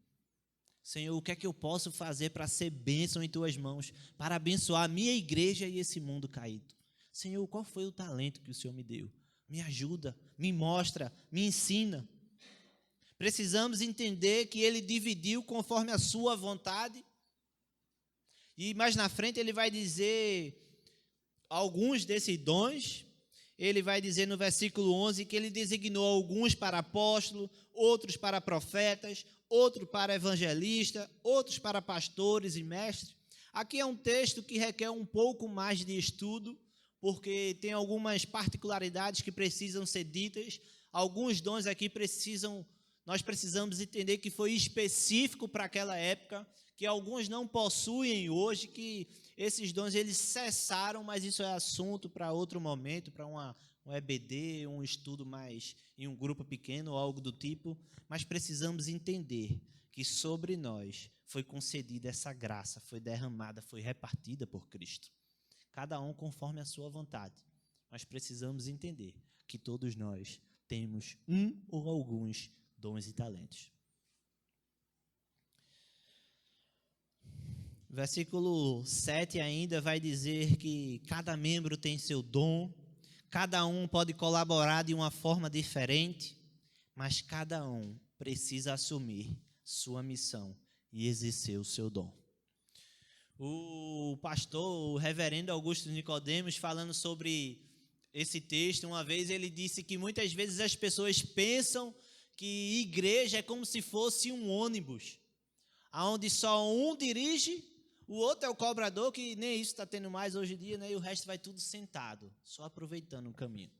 Senhor, o que é que eu posso fazer para ser bênção em tuas mãos, para abençoar a minha igreja e esse mundo caído? Senhor, qual foi o talento que o Senhor me deu? Me ajuda, me mostra, me ensina. Precisamos entender que Ele dividiu conforme a sua vontade. E mais na frente Ele vai dizer alguns desses dons. Ele vai dizer no versículo 11 que Ele designou alguns para apóstolo, outros para profetas, outros para evangelista, outros para pastores e mestres. Aqui é um texto que requer um pouco mais de estudo, porque tem algumas particularidades que precisam ser ditas. Alguns dons aqui nós precisamos entender que foi específico para aquela época, que alguns não possuem hoje, que esses dons eles cessaram, mas isso é assunto para outro momento, para um EBD, um estudo mais em um grupo pequeno ou algo do tipo. Mas precisamos entender que sobre nós foi concedida essa graça, foi derramada, foi repartida por Cristo. Cada um conforme a sua vontade. Mas precisamos entender que todos nós temos um ou alguns dons e talentos. Versículo 7 ainda vai dizer que cada membro tem seu dom, cada um pode colaborar de uma forma diferente, mas cada um precisa assumir sua missão e exercer o seu dom. O pastor, o reverendo Augusto Nicodemos, falando sobre esse texto, uma vez ele disse que muitas vezes as pessoas pensam que igreja é como se fosse um ônibus, onde só um dirige, o outro é o cobrador, que nem isso está tendo mais hoje em dia, né? E o resto vai tudo sentado, só aproveitando o caminho.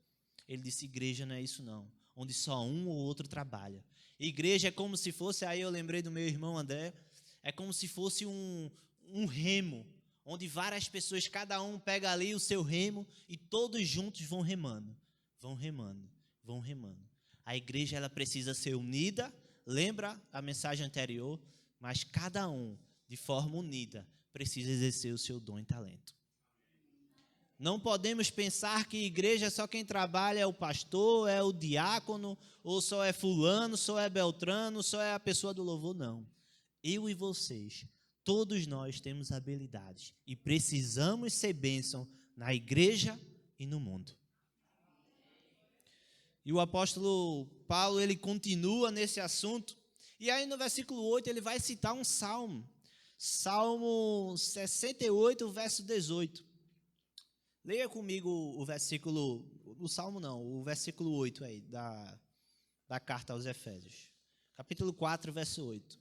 Ele disse, igreja não é isso não, onde só um ou outro trabalha. Igreja é como se fosse, aí eu lembrei do meu irmão André, é como se fosse um remo, onde várias pessoas, cada um pega ali o seu remo e todos juntos vão remando, vão remando, vão remando. A igreja ela precisa ser unida, lembra a mensagem anterior, mas cada um, de forma unida, precisa exercer o seu dom e talento. Não podemos pensar que igreja só quem trabalha é o pastor, é o diácono, ou só é fulano, só é beltrano, só é a pessoa do louvor, não. Eu e vocês, todos nós temos habilidades e precisamos ser bênção na igreja e no mundo. E o apóstolo Paulo, ele continua nesse assunto. E aí no versículo 8 ele vai citar um salmo. Salmo 68, verso 18. Leia comigo o versículo, o salmo não, o versículo 8 aí, da carta aos Efésios. Capítulo 4, verso 8.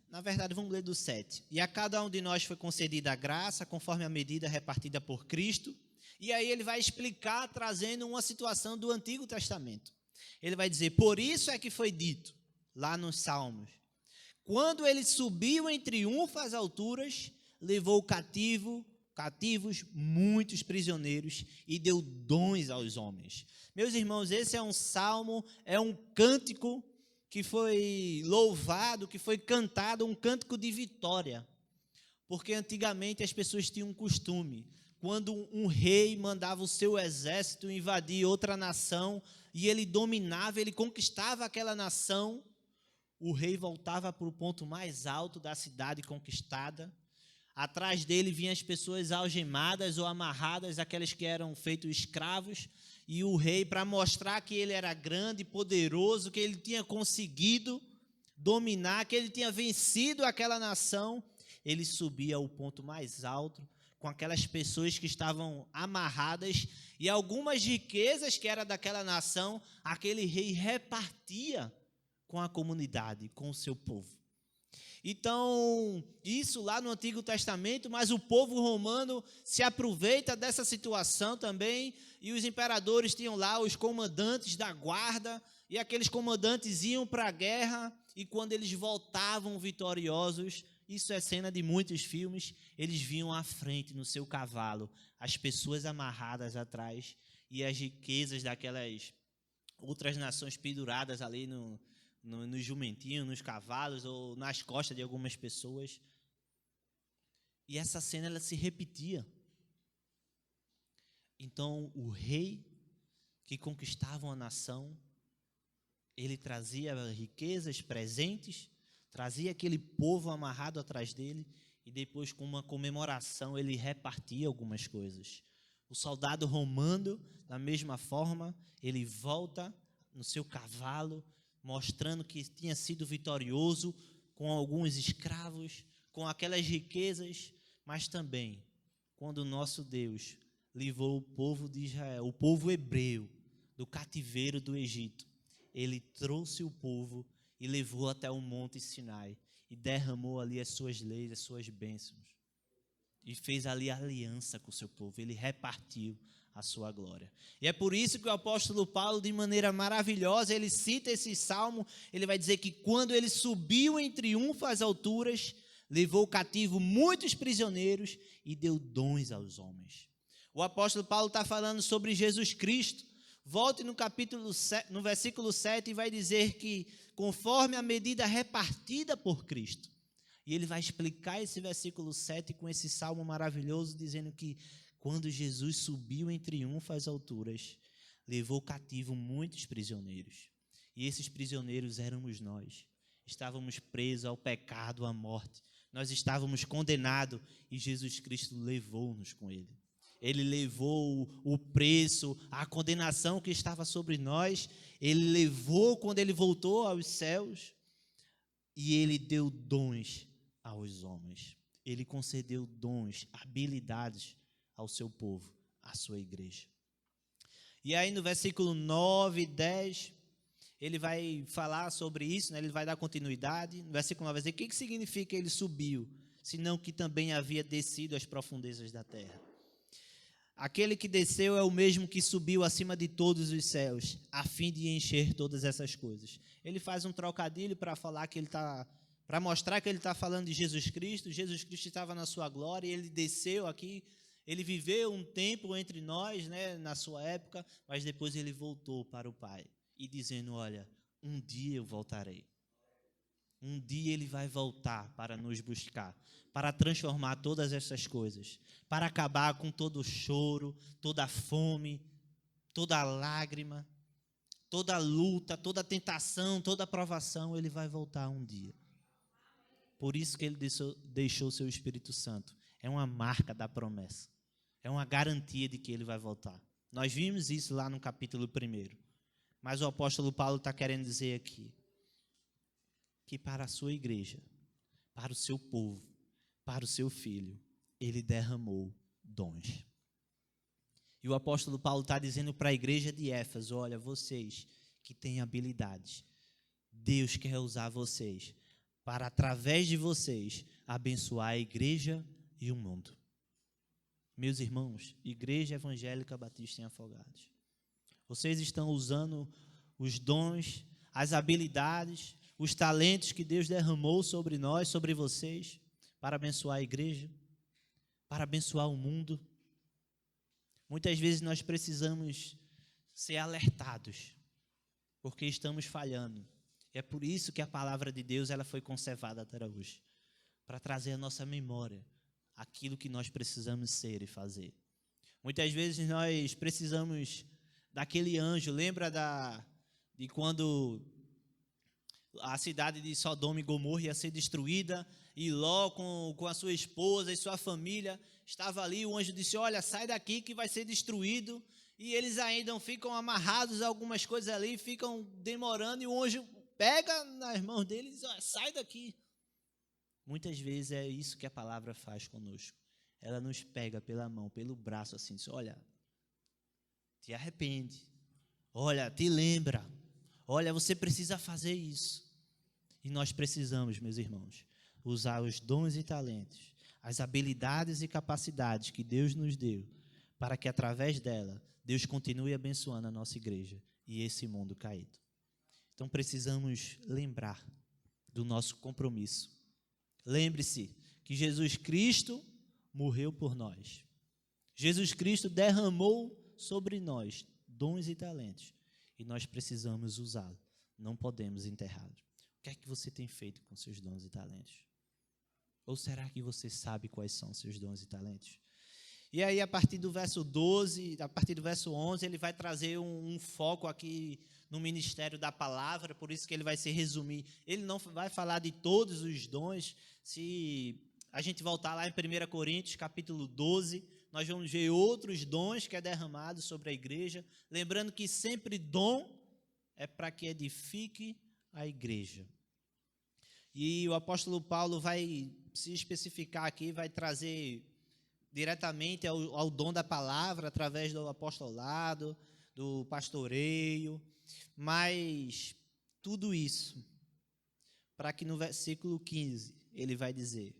Na verdade, vamos ler do 7. E a cada um de nós foi concedida a graça, conforme a medida repartida por Cristo. E aí ele vai explicar, trazendo uma situação do Antigo Testamento. Ele vai dizer, por isso é que foi dito, lá nos Salmos, quando ele subiu em triunfo às alturas, levou cativo cativos muitos prisioneiros e deu dons aos homens. Meus irmãos, esse é um salmo, é um cântico que foi louvado, que foi cantado, um cântico de vitória. Porque antigamente as pessoas tinham um costume, quando um rei mandava o seu exército invadir outra nação e ele dominava, ele conquistava aquela nação, o rei voltava para o ponto mais alto da cidade conquistada. Atrás dele vinham as pessoas algemadas ou amarradas, aquelas que eram feitos escravos, e o rei, para mostrar que ele era grande, poderoso, que ele tinha conseguido dominar, que ele tinha vencido aquela nação, ele subia ao ponto mais alto, com aquelas pessoas que estavam amarradas, e algumas riquezas que eram daquela nação, aquele rei repartia com a comunidade, com o seu povo. Então, isso lá no Antigo Testamento, mas o povo romano se aproveita dessa situação também, e os imperadores tinham lá os comandantes da guarda, e aqueles comandantes iam para a guerra, e quando eles voltavam vitoriosos, isso é cena de muitos filmes, eles vinham à frente no seu cavalo, as pessoas amarradas atrás, e as riquezas daquelas outras nações penduradas ali no jumentinho, nos cavalos ou nas costas de algumas pessoas. E essa cena ela se repetia. Então o rei que conquistava uma nação, ele trazia riquezas, presentes, trazia aquele povo amarrado atrás dele e depois, com uma comemoração, ele repartia algumas coisas. O soldado romano, da mesma forma, ele volta no seu cavalo, mostrando que tinha sido vitorioso com alguns escravos, com aquelas riquezas, mas também quando o nosso Deus livrou o povo de Israel, o povo hebreu, do cativeiro do Egito, ele trouxe o povo e levou até o Monte Sinai e derramou ali as suas leis, as suas bênçãos e fez ali aliança com o seu povo, ele repartiu a sua glória. E é por isso que o apóstolo Paulo, de maneira maravilhosa, ele cita esse salmo, ele vai dizer que quando ele subiu em triunfo às alturas, levou cativo muitos prisioneiros e deu dons aos homens. O apóstolo Paulo está falando sobre Jesus Cristo. Volte no capítulo 7, no versículo 7 e vai dizer que conforme a medida repartida por Cristo. E ele vai explicar esse versículo 7 com esse salmo maravilhoso, dizendo que quando Jesus subiu em triunfo às alturas, levou cativo muitos prisioneiros. E esses prisioneiros éramos nós. Estávamos presos ao pecado, à morte. Nós estávamos condenados e Jesus Cristo levou-nos com ele. Ele levou o preço, a condenação que estava sobre nós. Ele levou quando ele voltou aos céus. E ele deu dons aos homens. Ele concedeu dons, habilidades ao seu povo, à sua igreja. E aí no versículo 9 e 10, ele vai falar sobre isso, né? Ele vai dar continuidade. No versículo 9 vai dizer, o que significa ele subiu, senão que também havia descido às profundezas da terra. Aquele que desceu é o mesmo que subiu acima de todos os céus, a fim de encher todas essas coisas. Ele faz um trocadilho para falar que ele está, para mostrar que ele está falando de Jesus Cristo. Jesus Cristo estava na sua glória e ele desceu aqui. Ele viveu um tempo entre nós, né, na sua época, mas depois ele voltou para o Pai e dizendo, olha, um dia eu voltarei. Um dia ele vai voltar para nos buscar, para transformar todas essas coisas, para acabar com todo o choro, toda a fome, toda a lágrima, toda a luta, toda a tentação, toda a provação. Ele vai voltar um dia. Por isso que ele deixou o seu Espírito Santo. É uma marca da promessa. É uma garantia de que ele vai voltar. Nós vimos isso lá no capítulo 1. Mas o apóstolo Paulo está querendo dizer aqui que para a sua igreja, para o seu povo, para o seu filho, ele derramou dons. E o apóstolo Paulo está dizendo para a igreja de Éfeso, olha, vocês que têm habilidades, Deus quer usar vocês para, através de vocês, abençoar a igreja e o mundo. Meus irmãos, Igreja Evangélica Batista em Afogados, vocês estão usando os dons, as habilidades, os talentos que Deus derramou sobre nós, sobre vocês, para abençoar a igreja? para abençoar o mundo. Muitas vezes nós precisamos ser alertados, porque estamos falhando. É por isso que a palavra de Deus ela foi conservada até hoje, para trazer à nossa memória aquilo que nós precisamos ser e fazer. Muitas vezes nós precisamos daquele anjo. Lembra de quando a cidade de Sodoma e Gomorra ia ser destruída, e Ló com a sua esposa e sua família estava ali, o anjo disse, olha, sai daqui que vai ser destruído, e eles ainda ficam amarrados a algumas coisas ali, ficam demorando, e o anjo pega nas mãos deles e diz, olha, sai daqui. Muitas vezes é isso que a palavra faz conosco. Ela nos pega pela mão, pelo braço, assim, diz, olha, te arrepende, olha, te lembra, olha, você precisa fazer isso. E nós precisamos, meus irmãos, usar os dons e talentos, as habilidades e capacidades que Deus nos deu, para que através dela, Deus continue abençoando a nossa igreja e esse mundo caído. Então precisamos lembrar do nosso compromisso. Lembre-se que Jesus Cristo morreu por nós. Jesus Cristo derramou sobre nós dons e talentos, e nós precisamos usá-los, não podemos enterrá-los. O que é que você tem feito com seus dons e talentos? Ou será que você sabe quais são seus dons e talentos? E aí, a partir do verso 12, a partir do verso 11, ele vai trazer um foco aqui no ministério da palavra, por isso que ele vai se resumir. Ele não vai falar de todos os dons. Se a gente voltar lá em 1 Coríntios, capítulo 12, nós vamos ver outros dons que é derramado sobre a igreja. Lembrando que sempre dom é para que edifique a igreja. E o apóstolo Paulo vai se especificar aqui, vai trazer diretamente ao dom da palavra, através do apostolado, do pastoreio, mas tudo isso, para que no versículo 15, ele vai dizer,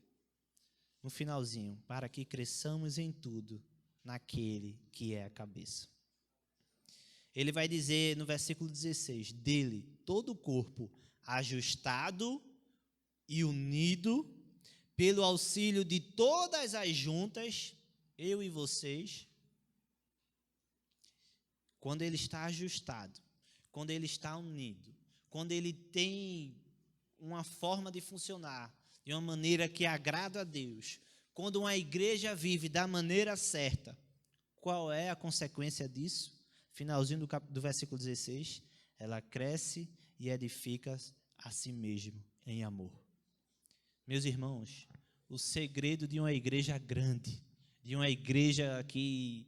no finalzinho, para que cresçamos em tudo, naquele que é a cabeça. Ele vai dizer no versículo 16, dele, todo o corpo ajustado e unido, pelo auxílio de todas as juntas, eu e vocês, quando ele está ajustado, quando ele está unido, quando ele tem uma forma de funcionar, de uma maneira que agrada a Deus, quando uma igreja vive da maneira certa, qual é a consequência disso? Finalzinho do versículo 16, ela cresce e edifica a si mesmo em amor. Meus irmãos, o segredo de uma igreja grande, de uma igreja que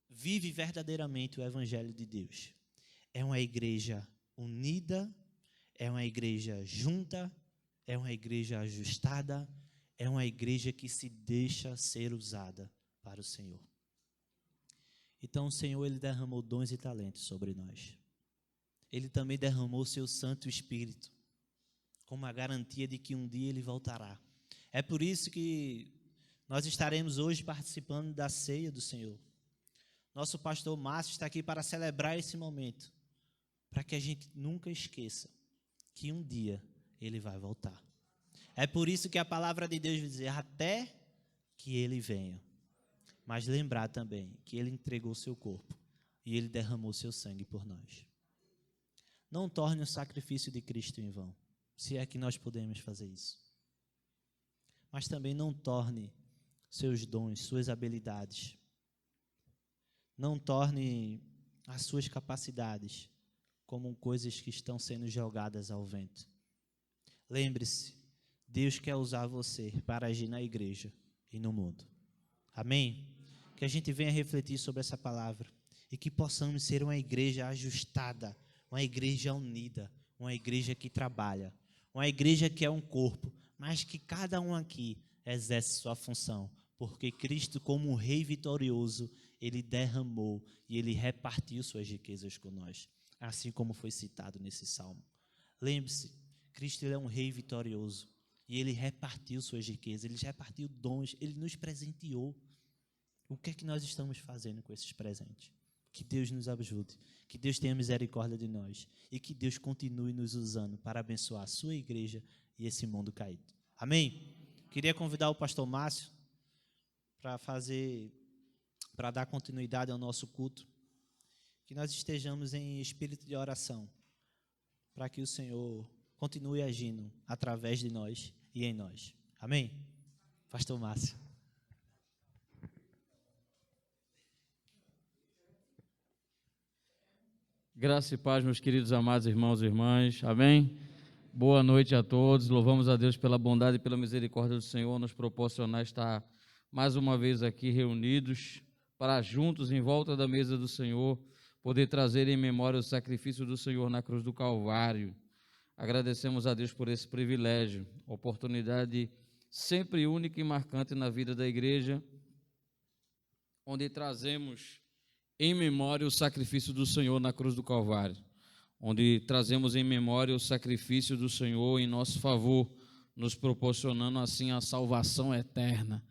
vive verdadeiramente o Evangelho de Deus, é uma igreja unida, é uma igreja junta, é uma igreja ajustada, é uma igreja que se deixa ser usada para o Senhor. Então o Senhor, Ele derramou dons e talentos sobre nós. Ele também derramou o seu Santo Espírito, como a garantia de que um dia Ele voltará. É por isso que nós estaremos hoje participando da ceia do Senhor. Nosso pastor Márcio está aqui para celebrar esse momento, para que a gente nunca esqueça que um dia Ele vai voltar. É por isso que a palavra de Deus vai dizer, até que Ele venha. Mas lembrar também que Ele entregou o seu corpo e Ele derramou seu sangue por nós. Não torne o sacrifício de Cristo em vão, se é que nós podemos fazer isso. Mas também não torne seus dons, suas habilidades. Não torne as suas capacidades como coisas que estão sendo jogadas ao vento. Lembre-se, Deus quer usar você para agir na igreja e no mundo. Amém? Que a gente venha refletir sobre essa palavra e que possamos ser uma igreja ajustada, uma igreja unida, uma igreja que trabalha, uma igreja que é um corpo, mas que cada um aqui exerce sua função, porque Cristo, como um rei vitorioso, Ele derramou e Ele repartiu suas riquezas com nós, assim como foi citado nesse salmo. Lembre-se, Cristo ele é um rei vitorioso e Ele repartiu suas riquezas, Ele repartiu dons, Ele nos presenteou. O que é que nós estamos fazendo com esses presentes? Que Deus nos ajude, que Deus tenha misericórdia de nós e que Deus continue nos usando para abençoar a sua igreja e esse mundo caído. Amém? Queria convidar o pastor Márcio para dar continuidade ao nosso culto, que nós estejamos em espírito de oração, para que o Senhor continue agindo através de nós e em nós. Amém? Pastor Márcio. Graça e paz, meus queridos amados irmãos e irmãs. Amém? Boa noite a todos. Louvamos a Deus pela bondade e pela misericórdia do Senhor nos proporcionar estar mais uma vez aqui reunidos para juntos em volta da mesa do Senhor poder trazer em memória o sacrifício do Senhor na cruz do Calvário. Agradecemos a Deus por esse privilégio, oportunidade sempre única e marcante na vida da igreja, onde trazemos em memória o sacrifício do Senhor na cruz do Calvário, onde trazemos em memória o sacrifício do Senhor em nosso favor, nos proporcionando assim a salvação eterna.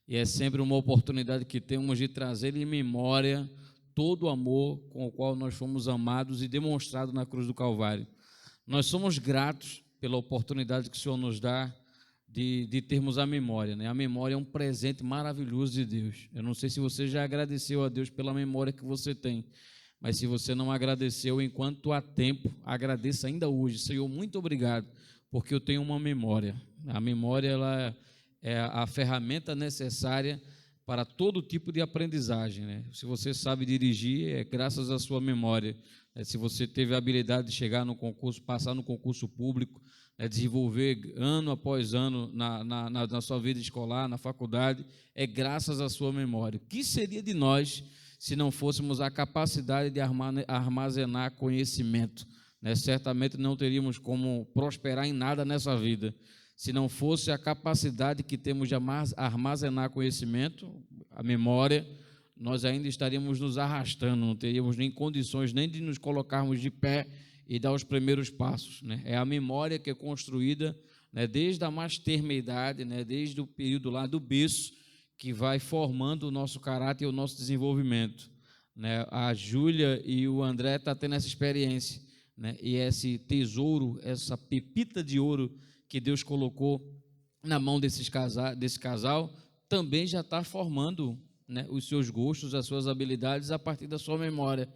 E é sempre uma oportunidade que temos de trazer em memória todo o amor com o qual nós fomos amados e demonstrado na cruz do Calvário. Nós somos gratos pela oportunidade que o Senhor nos dá de termos a memória, né? A memória é um presente maravilhoso de Deus. Eu não sei se você já agradeceu a Deus pela memória que você tem, mas se você não agradeceu enquanto há tempo, agradeça ainda hoje. Senhor, muito obrigado, porque eu tenho uma memória. A memória, ela é a ferramenta necessária para todo tipo de aprendizagem, né? Se você sabe dirigir, é graças à sua memória. Se você teve a habilidade de chegar no concurso, passar no concurso público, desenvolver ano após ano na sua vida escolar, na faculdade, é graças à sua memória. O que seria de nós se não fôssemos a capacidade de armazenar conhecimento, né? Certamente não teríamos como prosperar em nada nessa vida. Se não fosse a capacidade que temos de armazenar conhecimento, a memória, nós ainda estaríamos nos arrastando, não teríamos nem condições nem de nos colocarmos de pé e dar os primeiros passos, né? É a memória que é construída, né, desde a mais tenra idade, né, desde o período lá do berço, que vai formando o nosso caráter e o nosso desenvolvimento, né? A Júlia e o André estão tendo essa experiência, né? E esse tesouro, essa pepita de ouro que Deus colocou na mão desse casal, também já está formando, né, os seus gostos, as suas habilidades a partir da sua memória.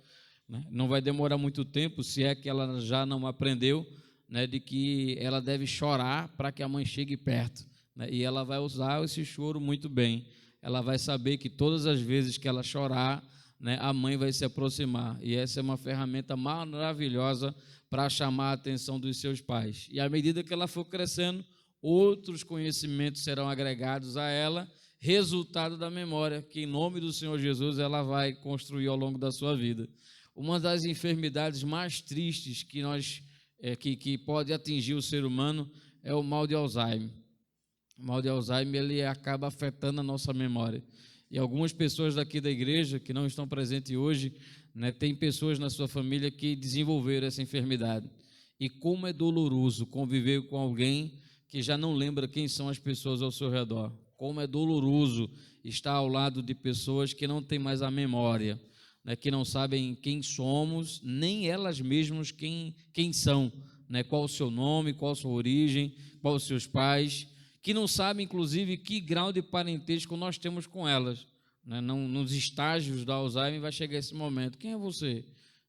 Não vai demorar muito tempo, se é que ela já não aprendeu, né, de que ela deve chorar para que a mãe chegue perto, né, e ela vai usar esse choro muito bem. Ela vai saber que todas as vezes que ela chorar, né, a mãe vai se aproximar, e essa é uma ferramenta maravilhosa para chamar a atenção dos seus pais. E à medida que ela for crescendo, outros conhecimentos serão agregados a ela, resultado da memória, que em nome do Senhor Jesus ela vai construir ao longo da sua vida. Uma das enfermidades mais tristes que pode atingir o ser humano é o mal de Alzheimer. O mal de Alzheimer, ele acaba afetando a nossa memória. E algumas pessoas daqui da igreja, que não estão presentes hoje, né, tem pessoas na sua família que desenvolveram essa enfermidade. E como é doloroso conviver com alguém que já não lembra quem são as pessoas ao seu redor. Como é doloroso estar ao lado de pessoas que não têm mais a memória, né, que não sabem quem somos, nem elas mesmas quem são, né, qual o seu nome, qual a sua origem, qual os seus pais, que não sabem, inclusive, que grau de parentesco nós temos com elas. Né? Nos estágios da Alzheimer vai chegar esse momento. Quem é você?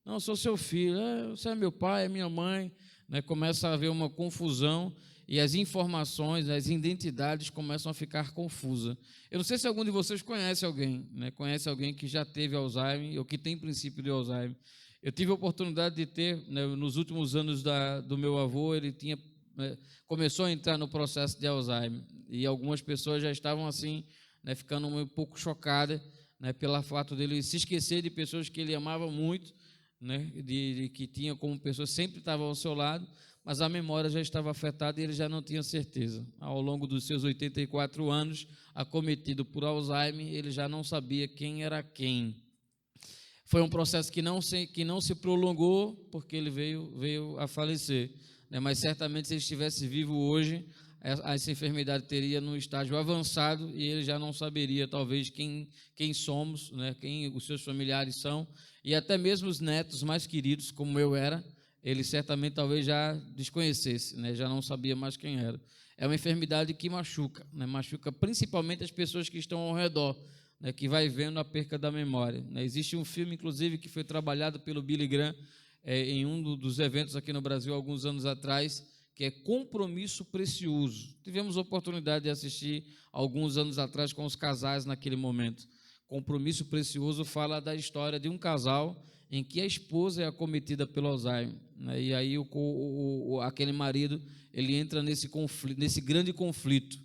Não, eu sou seu filho. Você é meu pai, é minha mãe. Né? Começa a haver uma confusão e as informações, as identidades começam a ficar confusas. Eu não sei se algum de vocês conhece alguém, né? Conhece alguém que já teve Alzheimer ou que tem princípio de Alzheimer. Eu tive a oportunidade de ter, né, nos últimos anos do meu avô, ele começou a entrar no processo de Alzheimer, e algumas pessoas já estavam assim, né, ficando um pouco chocadas, né, pelo fato dele se esquecer de pessoas que ele amava muito, né, que tinha como pessoas sempre estavam ao seu lado, mas a memória já estava afetada e ele já não tinha certeza. Ao longo dos seus 84 anos, acometido por Alzheimer, ele já não sabia quem era quem. Foi um processo que não se prolongou, porque ele veio a falecer, né? Mas certamente, se ele estivesse vivo hoje, essa enfermidade teria num estágio avançado e ele já não saberia, talvez, quem somos, né? Quem os seus familiares são, e até mesmo os netos mais queridos, como eu era, ele certamente talvez já desconhecesse, né? Já não sabia mais quem era. É uma enfermidade que machuca, né? Machuca principalmente as pessoas que estão ao redor, né? Que vai vendo a perca da memória, né? Existe um filme, inclusive, que foi trabalhado pelo Billy Graham em um dos eventos aqui no Brasil, alguns anos atrás, que é Compromisso Precioso. Tivemos a oportunidade de assistir alguns anos atrás com os casais naquele momento. Compromisso Precioso fala da história de um casal em que a esposa é acometida pelo Alzheimer, né? E aí aquele marido ele entra nesse conflito, nesse grande conflito,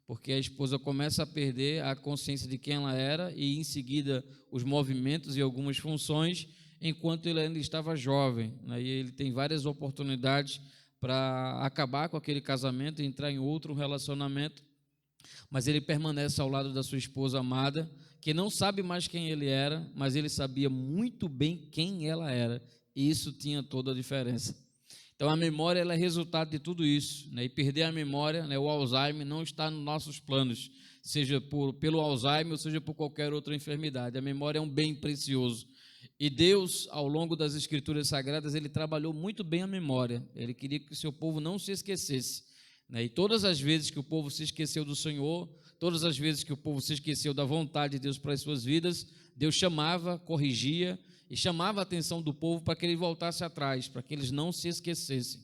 porque a esposa começa a perder a consciência de quem ela era e em seguida os movimentos e algumas funções, enquanto ele ainda estava jovem, né? E ele tem várias oportunidades para acabar com aquele casamento e entrar em outro relacionamento, mas ele permanece ao lado da sua esposa amada, que não sabe mais quem ele era, mas ele sabia muito bem quem ela era, e isso tinha toda a diferença. Então a memória ela é resultado de tudo isso, né? E perder a memória, né, o Alzheimer, não está nos nossos planos, seja pelo Alzheimer ou seja por qualquer outra enfermidade. A memória é um bem precioso. E Deus, ao longo das Escrituras Sagradas, ele trabalhou muito bem a memória. Ele queria que o seu povo não se esquecesse, né? E todas as vezes que o povo se esqueceu do Senhor, todas as vezes que o povo se esqueceu da vontade de Deus para as suas vidas, Deus chamava, corrigia e chamava a atenção do povo para que ele voltasse atrás, para que eles não se esquecessem.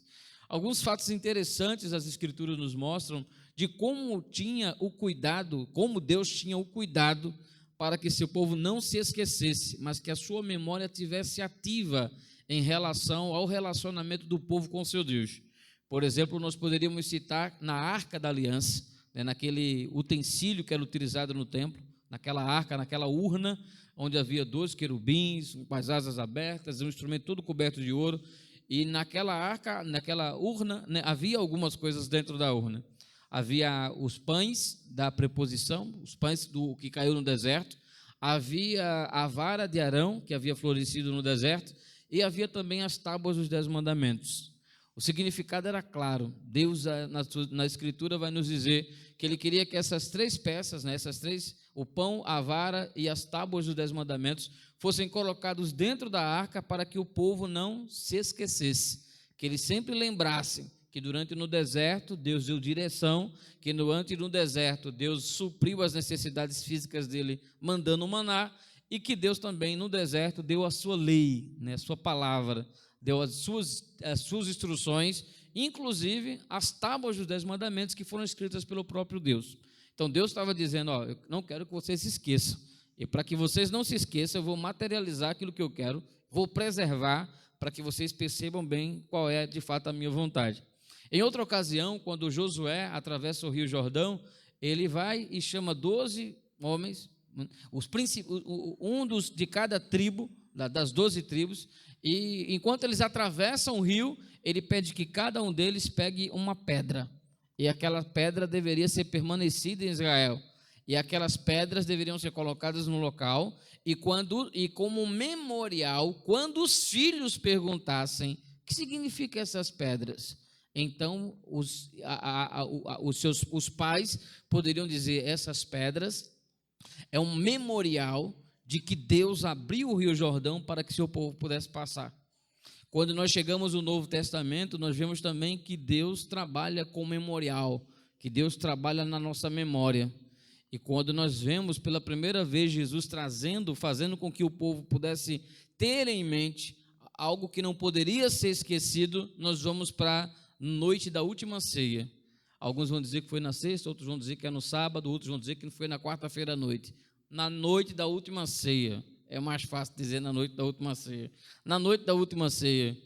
Alguns fatos interessantes as Escrituras nos mostram de como tinha o cuidado, como Deus tinha o cuidado para que seu povo não se esquecesse, mas que a sua memória tivesse ativa em relação ao relacionamento do povo com seu Deus. Por exemplo, nós poderíamos citar na Arca da Aliança, né, naquele utensílio que era utilizado no templo, naquela arca, naquela urna, onde havia 2 querubins, com as asas abertas, um instrumento todo coberto de ouro, e naquela arca, naquela urna, né, havia algumas coisas dentro da urna. Havia os pães da preposição, os pães que caiu no deserto, havia a vara de Arão, que havia florescido no deserto, e havia também as tábuas dos 10 mandamentos. O significado era claro. Deus, na Escritura, vai nos dizer que Ele queria que essas 3 peças, né, essas 3, o pão, a vara e as tábuas dos 10 mandamentos, fossem colocados dentro da arca para que o povo não se esquecesse, que eles sempre lembrassem que durante no deserto Deus deu direção, que durante no deserto Deus supriu as necessidades físicas dele, mandando o maná, e que Deus também no deserto deu a sua lei, né, a sua palavra, deu as suas instruções, inclusive as tábuas dos 10 mandamentos que foram escritas pelo próprio Deus. Então Deus estava dizendo, eu não quero que vocês se esqueçam, e para que vocês não se esqueçam, eu vou materializar aquilo que eu quero, vou preservar, para que vocês percebam bem qual é de fato a minha vontade. Em outra ocasião, quando Josué atravessa o Rio Jordão, ele vai e chama 12 homens, de cada tribo, das 12 tribos, e enquanto eles atravessam o rio, ele pede que cada um deles pegue uma pedra, e aquela pedra deveria ser permanecida em Israel, e aquelas pedras deveriam ser colocadas no local, e como memorial, quando os filhos perguntassem, o que significam essas pedras? Então, os pais poderiam dizer, essas pedras é um memorial de que Deus abriu o Rio Jordão para que seu povo pudesse passar. Quando nós chegamos no Novo Testamento, nós vemos também que Deus trabalha com memorial, que Deus trabalha na nossa memória. E quando nós vemos pela primeira vez Jesus fazendo com que o povo pudesse ter em mente algo que não poderia ser esquecido, nós vamos para a noite da última ceia. Alguns vão dizer que foi na sexta, outros vão dizer que é no sábado, outros vão dizer que foi na quarta-feira à noite. Na noite da última ceia, é mais fácil dizer na noite da última ceia. Na noite da última ceia,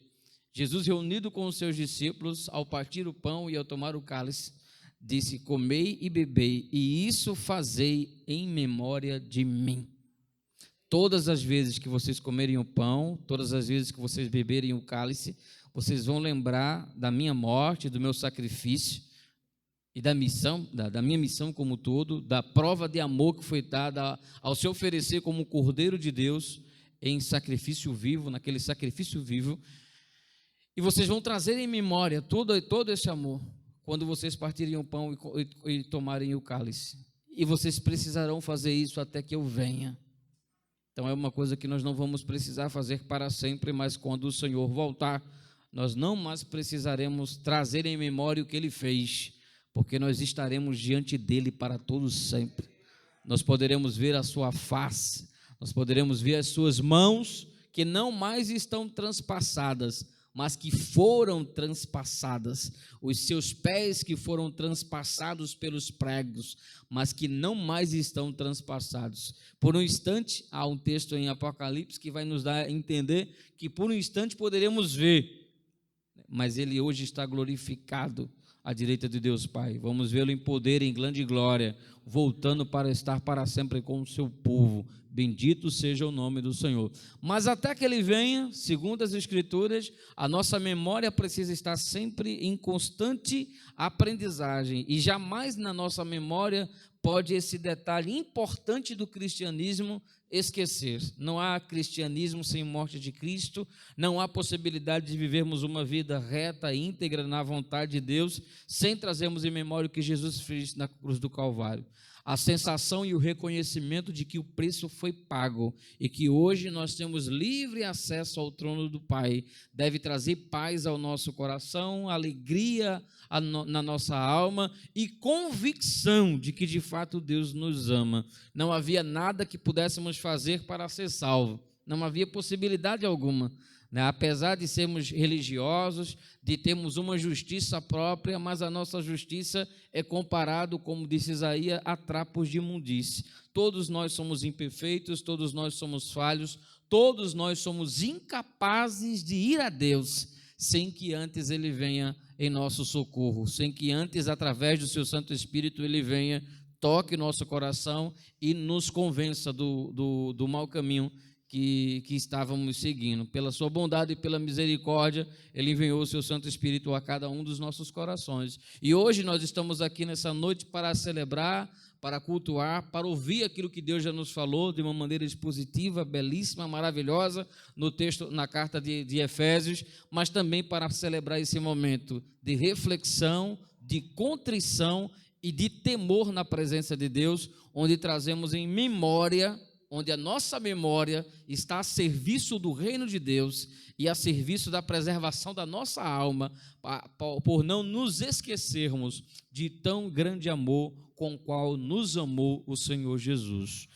Jesus, reunido com os seus discípulos, ao partir o pão e ao tomar o cálice, disse, comei e bebei, e isso fazei em memória de mim. Todas as vezes que vocês comerem o pão, todas as vezes que vocês beberem o cálice, vocês vão lembrar da minha morte, do meu sacrifício, e da minha missão como todo, da prova de amor que foi dada ao se oferecer como Cordeiro de Deus em sacrifício vivo, naquele sacrifício vivo, e vocês vão trazer em memória todo esse amor, quando vocês partirem o pão e tomarem o cálice, e vocês precisarão fazer isso até que eu venha. Então é uma coisa que nós não vamos precisar fazer para sempre, mas quando o Senhor voltar, nós não mais precisaremos trazer em memória o que Ele fez, porque nós estaremos diante dEle para todos sempre. Nós poderemos ver a sua face, nós poderemos ver as suas mãos, que não mais estão transpassadas, mas que foram transpassadas, os seus pés que foram transpassados pelos pregos, mas que não mais estão transpassados. Por um instante, há um texto em Apocalipse que vai nos dar a entender que por um instante poderemos ver, mas Ele hoje está glorificado à direita de Deus Pai. Vamos vê-lo em poder, em grande glória, voltando para estar para sempre com o seu povo. Bendito seja o nome do Senhor. Mas até que Ele venha, segundo as Escrituras, a nossa memória precisa estar sempre em constante aprendizagem, e jamais na nossa memória pode esse detalhe importante do cristianismo esquecer. Não há cristianismo sem morte de Cristo, não há possibilidade de vivermos uma vida reta, íntegra na vontade de Deus, sem trazermos em memória o que Jesus fez na cruz do Calvário. A sensação e o reconhecimento de que o preço foi pago e que hoje nós temos livre acesso ao trono do Pai deve trazer paz ao nosso coração, alegria na nossa alma e convicção de que de fato Deus nos ama. Não havia nada que pudéssemos fazer para ser salvo, não havia possibilidade alguma, né? Apesar de sermos religiosos, de termos uma justiça própria, mas a nossa justiça é comparado, como disse Isaías, a trapos de imundície. Todos nós somos imperfeitos, todos nós somos falhos, todos nós somos incapazes de ir a Deus sem que antes Ele venha em nosso socorro, sem que antes, através do seu Santo Espírito, Ele venha, toque nosso coração e nos convença do mau caminho que estávamos seguindo. Pela sua bondade e pela misericórdia, Ele enviou o seu Santo Espírito a cada um dos nossos corações. E hoje nós estamos aqui nessa noite para celebrar, para cultuar, para ouvir aquilo que Deus já nos falou de uma maneira expositiva, belíssima, maravilhosa, no texto, na carta de Efésios, mas também para celebrar esse momento de reflexão, de contrição e de temor na presença de Deus, onde trazemos em memória, onde a nossa memória está a serviço do reino de Deus e a serviço da preservação da nossa alma, por não nos esquecermos de tão grande amor com o qual nos amou o Senhor Jesus.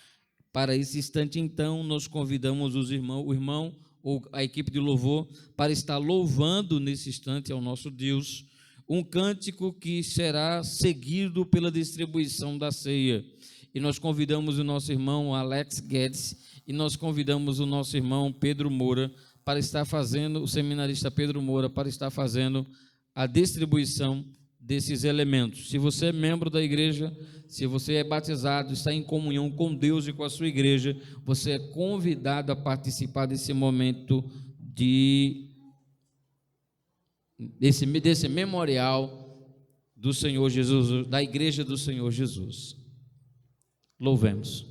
Para esse instante, então, nós convidamos o irmão ou a equipe de louvor para estar louvando nesse instante ao nosso Deus, um cântico que será seguido pela distribuição da ceia. E nós convidamos o nosso irmão Alex Guedes e nós convidamos o nosso irmão Pedro Moura para estar fazendo, o seminarista Pedro Moura, para estar fazendo a distribuição desses elementos. Se você é membro da igreja, se você é batizado, está em comunhão com Deus e com a sua igreja, você é convidado a participar desse momento desse memorial do Senhor Jesus, da igreja do Senhor Jesus. Louvemos.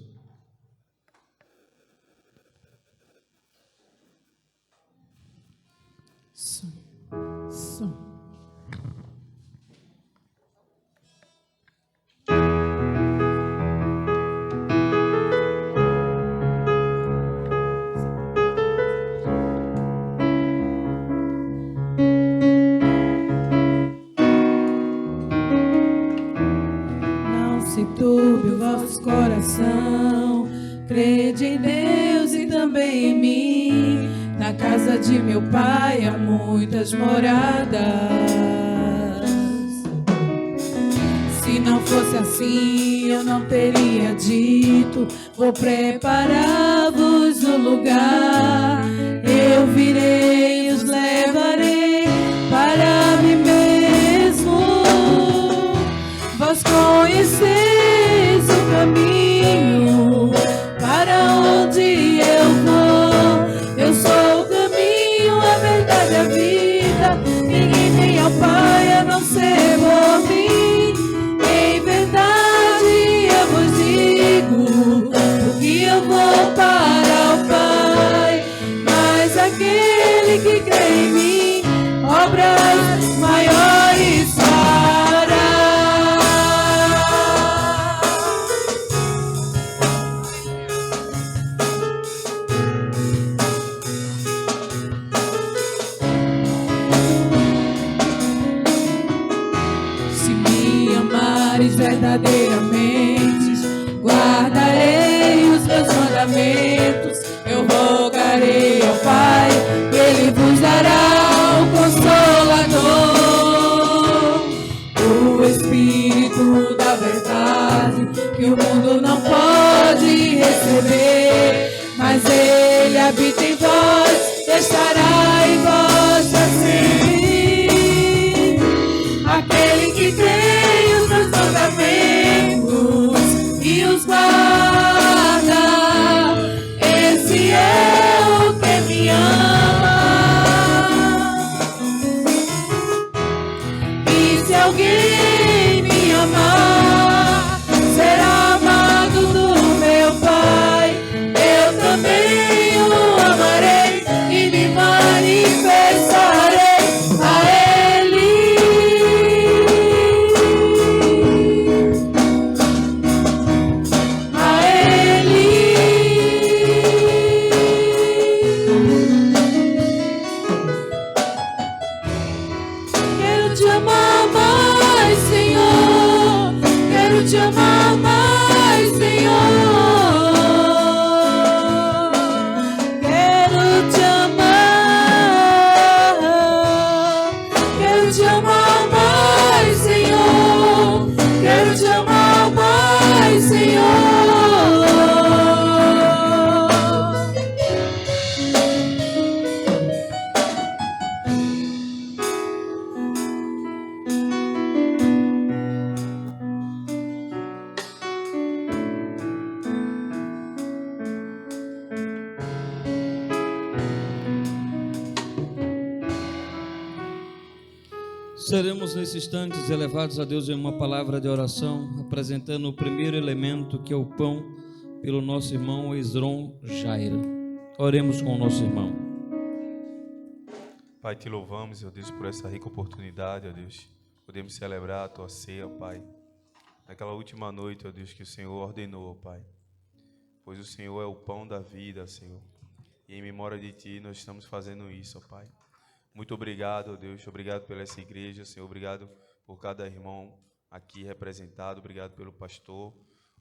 Turbe o vosso coração, crede em Deus e também em mim. Na casa de meu pai há muitas moradas. Se não fosse assim, eu não teria dito: vou preparar-vos o lugar. Eu virei e os levarei para mim mesmo. Vós conheceis o caminho para onde eu vou. Eu sou o caminho, a verdade e a vida. Ninguém vem ao Pai a não ser por mim. Em verdade eu vos digo, porque eu vou para o Pai. Mas aquele que crê em mim, obras maiores fará. amares verdadeiramente, guardarei os teus mandamentos. Eu rogarei ao Pai, e Ele vos dará o Consolador, o Espírito da verdade, que o mundo não pode receber, mas Ele habita em vós, estará em vós para sempre. Aquele que tem os meus mandamentos e os guarda, esse é o que me ama. E se alguém me amar, será amado do meu Pai. Eu também o amarei e me manifestarei a Ele. A Ele. Quero te amar mais, Senhor. Quero te amar mais, Senhor. Quero te amar. Quero te amar mais, Senhor. Quero te amar mais, Senhor. Seremos nesses instantes elevados a Deus em uma palavra de oração, apresentando o primeiro elemento, que é o pão, pelo nosso irmão Esdron Jaira. Oremos com o nosso irmão. Pai, te louvamos, ó Deus, por essa rica oportunidade, ó Deus. Podemos celebrar a tua ceia, ó Pai. Naquela última noite, ó Deus, que o Senhor ordenou, ó Pai. Pois o Senhor é o pão da vida, Senhor. E em memória de Ti, nós estamos fazendo isso, ó Pai. Muito obrigado, ó Deus. Obrigado pela essa igreja, Senhor. Obrigado por cada irmão aqui representado. Obrigado pelo pastor.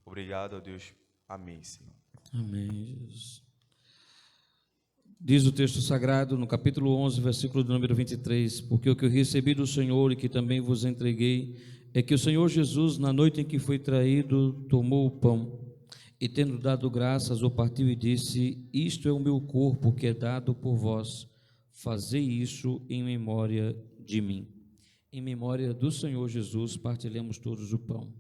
Obrigado, ó Deus. Amém, Senhor. Amém, Jesus. Diz o texto sagrado no capítulo 11, versículo de número 23, porque o que eu recebi do Senhor e que também vos entreguei é que o Senhor Jesus, na noite em que foi traído, tomou o pão e, tendo dado graças, o partiu e disse: isto é o meu corpo que é dado por vós, fazei isso em memória de mim. Em memória do Senhor Jesus, partilhamos todos o pão.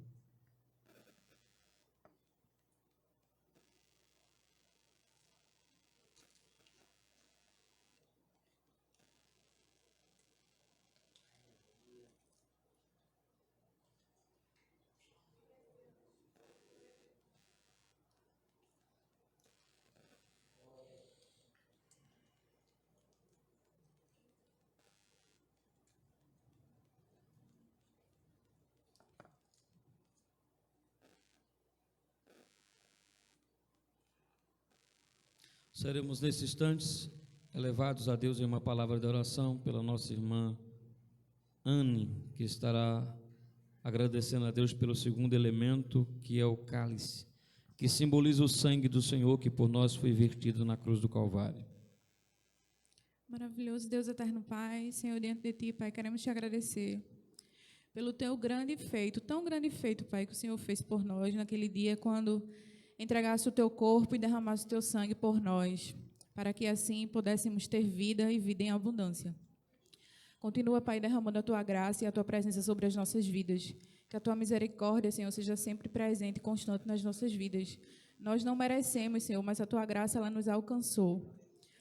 Seremos nesses instantes elevados a Deus em uma palavra de oração pela nossa irmã Anne, que estará agradecendo a Deus pelo segundo elemento, que é o cálice, que simboliza o sangue do Senhor que por nós foi vertido na cruz do Calvário. Maravilhoso Deus eterno Pai, Senhor, diante de Ti, Pai, queremos Te agradecer pelo Teu grande feito, tão grande feito, Pai, que o Senhor fez por nós naquele dia, quando entregasse o Teu corpo e derramasse o Teu sangue por nós, para que assim pudéssemos ter vida e vida em abundância. Continua, Pai, derramando a Tua graça e a Tua presença sobre as nossas vidas. Que a Tua misericórdia, Senhor, seja sempre presente e constante nas nossas vidas. Nós não merecemos, Senhor, mas a Tua graça, ela nos alcançou.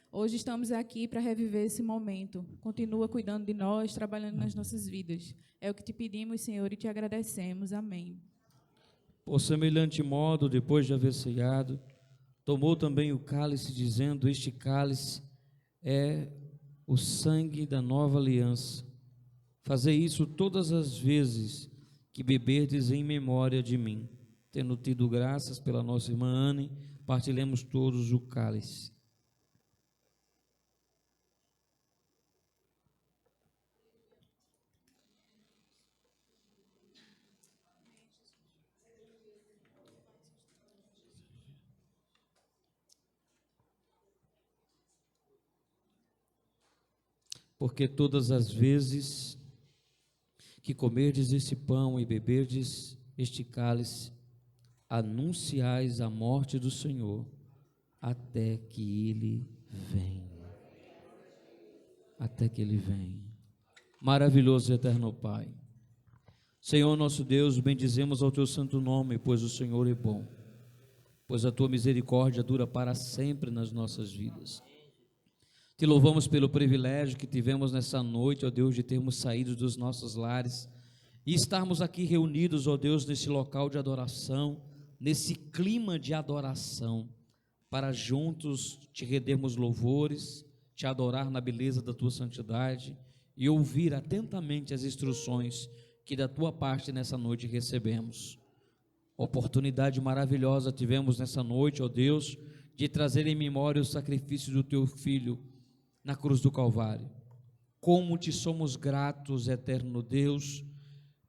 Hoje estamos aqui para reviver esse momento. Continua cuidando de nós, trabalhando nas nossas vidas. É o que Te pedimos, Senhor, e Te agradecemos. Amém. Por semelhante modo, depois de haver ceiado, tomou também o cálice, dizendo: este cálice é o sangue da nova aliança. Fazei isso todas as vezes que beberdes em memória de mim. Tendo tido graças pela nossa irmã Anne, partilhemos todos o cálice. porque todas as vezes que comerdes esse pão e beberdes este cálice, anunciais a morte do Senhor até que Ele venha. Até que Ele venha. Maravilhoso e eterno Pai. Senhor nosso Deus, bendizemos ao Teu santo nome, pois o Senhor é bom, pois a Tua misericórdia dura para sempre nas nossas vidas. Te louvamos pelo privilégio que tivemos nessa noite, ó Deus, de termos saído dos nossos lares e estarmos aqui reunidos, ó Deus, nesse local de adoração, nesse clima de adoração, para juntos te rendermos louvores, te adorar na beleza da Tua santidade e ouvir atentamente as instruções que da Tua parte nessa noite recebemos. Oportunidade maravilhosa tivemos nessa noite, ó Deus, de trazer em memória o sacrifício do Teu Filho na cruz do Calvário. Como te somos gratos, eterno Deus,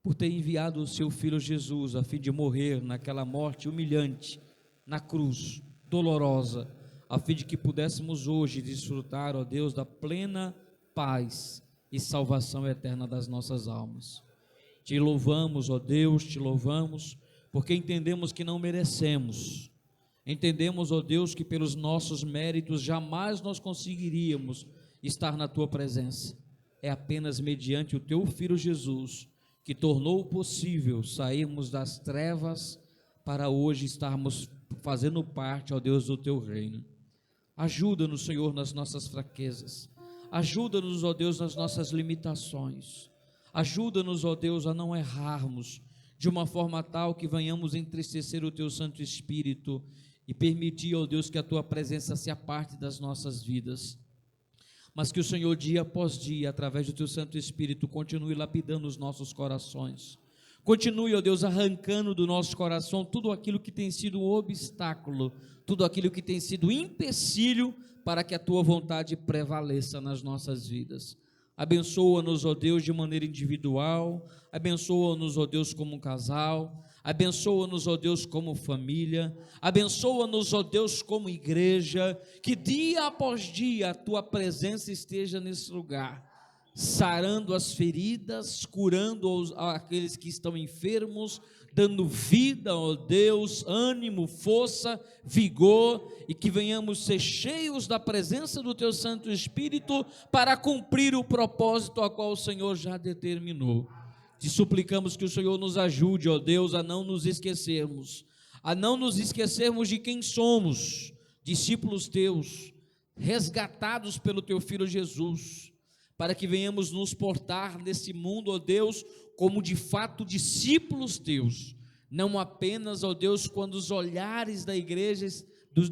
por ter enviado o Seu Filho Jesus a fim de morrer naquela morte humilhante, na cruz, dolorosa, a fim de que pudéssemos hoje desfrutar, ó Deus, da plena paz e salvação eterna das nossas almas. Te louvamos, ó Deus, te louvamos, porque entendemos que não merecemos. Entendemos, ó Deus, que pelos nossos méritos jamais nós conseguiríamos estar na Tua presença. É apenas mediante o Teu Filho Jesus que tornou possível sairmos das trevas para hoje estarmos fazendo parte, ó Deus, do Teu reino. Ajuda-nos, Senhor, nas nossas fraquezas. Ajuda-nos, ó Deus, nas nossas limitações. Ajuda-nos, ó Deus, a não errarmos de uma forma tal que venhamos entristecer o Teu Santo Espírito e permitir, ó Deus, que a Tua presença se aparte das nossas vidas, mas que o Senhor dia após dia, através do Teu Santo Espírito, continue lapidando os nossos corações, continue, ó Deus, arrancando do nosso coração tudo aquilo que tem sido um obstáculo, tudo aquilo que tem sido empecilho para que a Tua vontade prevaleça nas nossas vidas. Abençoa-nos, ó Deus, de maneira individual, abençoa-nos, ó Deus, como um casal, abençoa-nos, ó Deus, como família, abençoa-nos, ó Deus, como igreja, que dia após dia a Tua presença esteja nesse lugar, sarando as feridas, curando aqueles que estão enfermos, dando vida, ó Deus, ânimo, força, vigor, e que venhamos ser cheios da presença do Teu Santo Espírito para cumprir o propósito a qual o Senhor já determinou. Te suplicamos que o Senhor nos ajude, ó Deus, a não nos esquecermos de quem somos, discípulos Teus, resgatados pelo Teu Filho Jesus, para que venhamos nos portar nesse mundo, ó Deus, como de fato discípulos Teus, não apenas, ó Deus, quando os olhares da igreja,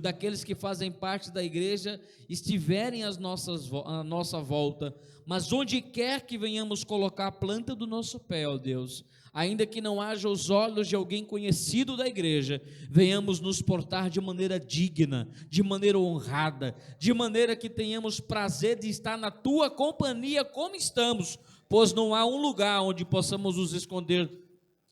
daqueles que fazem parte da igreja, estiverem à nossa volta, mas onde quer que venhamos colocar a planta do nosso pé, ó Deus, ainda que não haja os olhos de alguém conhecido da igreja, venhamos nos portar de maneira digna, de maneira honrada, de maneira que tenhamos prazer de estar na Tua companhia como estamos, pois não há um lugar onde possamos nos esconder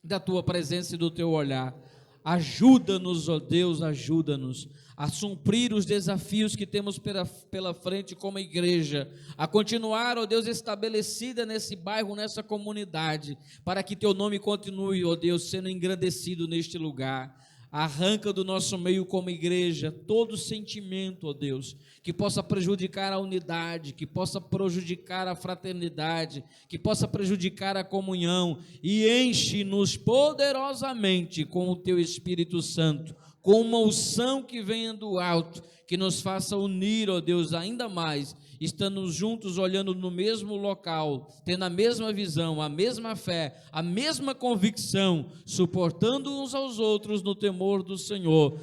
da Tua presença e do Teu olhar. Ajuda-nos, ó Deus, ajuda-nos a cumprir os desafios que temos pela frente como igreja, a continuar, ó Deus, estabelecida nesse bairro, nessa comunidade, para que Teu nome continue, ó Deus, sendo engrandecido neste lugar. Arranca do nosso meio como igreja todo sentimento, ó Deus, que possa prejudicar a unidade, que possa prejudicar a fraternidade, que possa prejudicar a comunhão, e enche-nos poderosamente com o Teu Espírito Santo, com uma unção que venha do alto, que nos faça unir, ó Deus, ainda mais, estando juntos, olhando no mesmo local, tendo a mesma visão, a mesma fé, a mesma convicção, suportando uns aos outros no temor do Senhor,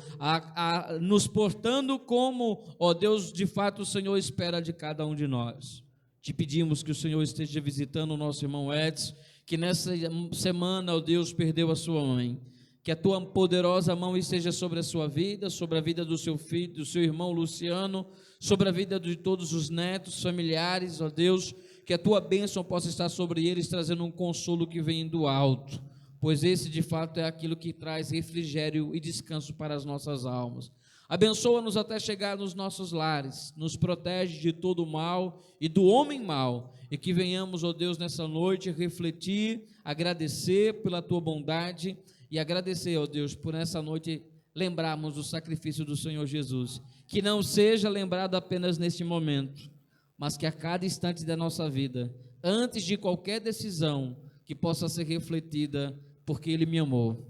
nos portando como, ó Deus, de fato o Senhor espera de cada um de nós. Te pedimos que o Senhor esteja visitando o nosso irmão Edson, que nessa semana, ó Deus, perdeu a sua mãe. Que a Tua poderosa mão esteja sobre a sua vida, sobre a vida do seu filho, do seu irmão Luciano, sobre a vida de todos os netos, familiares, ó Deus, que a Tua bênção possa estar sobre eles, trazendo um consolo que vem do alto, pois esse de fato é aquilo que traz refrigério e descanso para as nossas almas. Abençoa-nos até chegar nos nossos lares, nos protege de todo o mal e do homem mau, e que venhamos, ó Deus, nessa noite refletir, agradecer pela tua bondade e agradecer, ó Deus, por nessa noite lembrarmos do sacrifício do Senhor Jesus, que não seja lembrado apenas neste momento, mas que a cada instante da nossa vida, antes de qualquer decisão, que possa ser refletida, porque Ele me amou,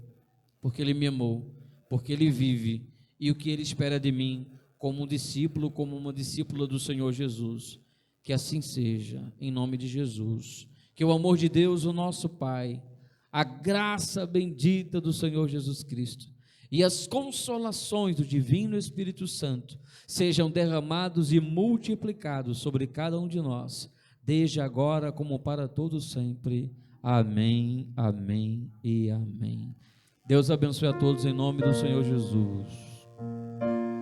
porque Ele me amou, porque Ele vive, e o que Ele espera de mim, como um discípulo, como uma discípula do Senhor Jesus. Que assim seja, em nome de Jesus. Que o amor de Deus, o nosso Pai, a graça bendita do Senhor Jesus Cristo e as consolações do Divino Espírito Santo sejam derramados e multiplicados sobre cada um de nós, desde agora como para todos sempre. Amém, amém e amém. Deus abençoe a todos em nome do Senhor Jesus.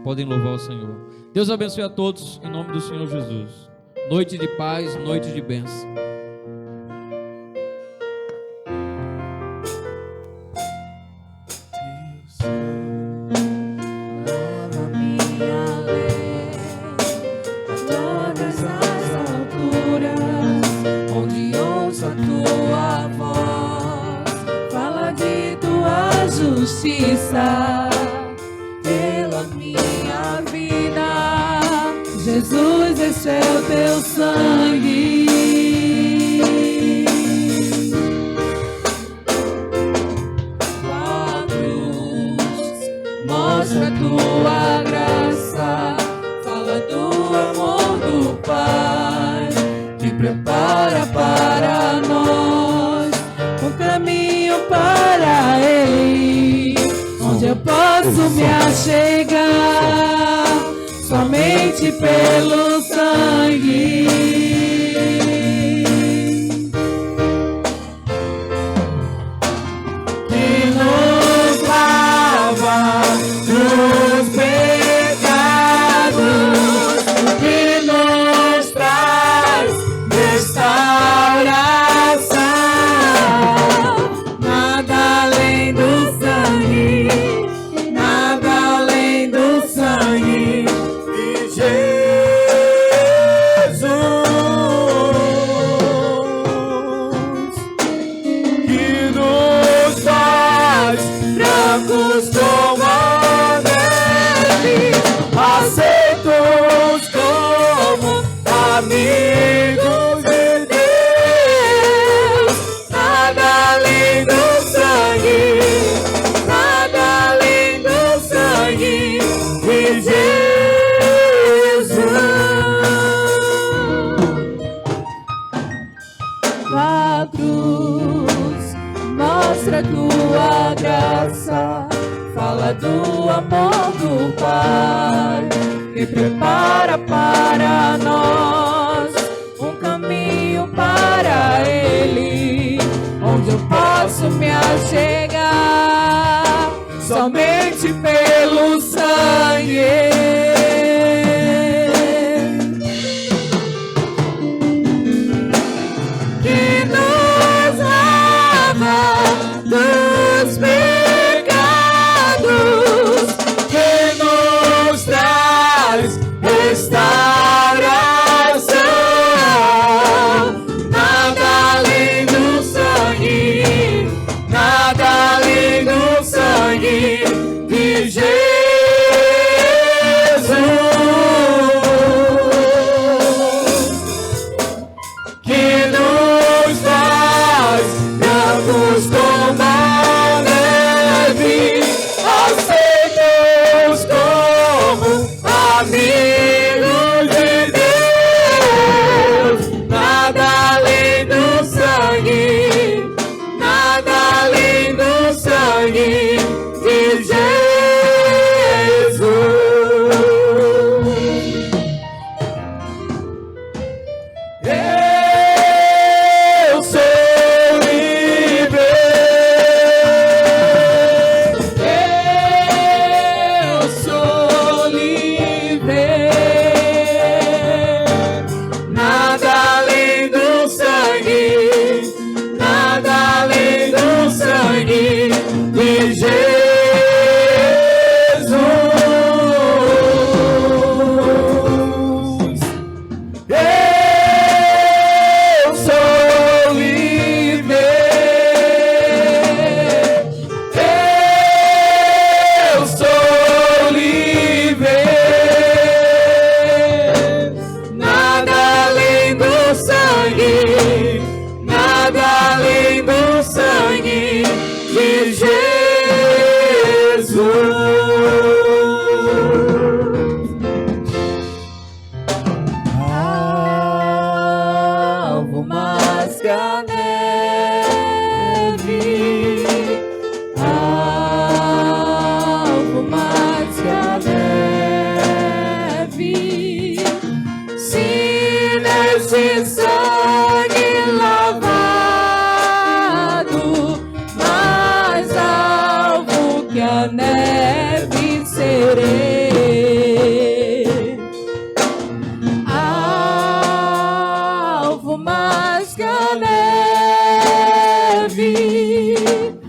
Podem louvar o Senhor. Deus abençoe a todos em nome do Senhor Jesus. Noite de paz, noite de bênção. Justiça pela minha vida, Jesus, esse é o teu sangue. A cruz mostra a tua graça, fala do amor do Pai, que prepara para nós um caminho para Ele, onde eu posso me achegar somente pelo sangue. Que nos lava dos pecados, que nos traz restauração. Nada além do sangue, nada além do sangue de Jesus, que nos faz brancos como a neve, aceitos como amigos de Deus. Nada além do sangue, nada além do sangue de Jesus. A cruz mostra a tua graça, fala do amor do Pai, que prepara para nós um caminho para Ele, onde eu posso me achegar somente pelo sangue. Que nos lava dos pecados, que nos traz restauração. vir.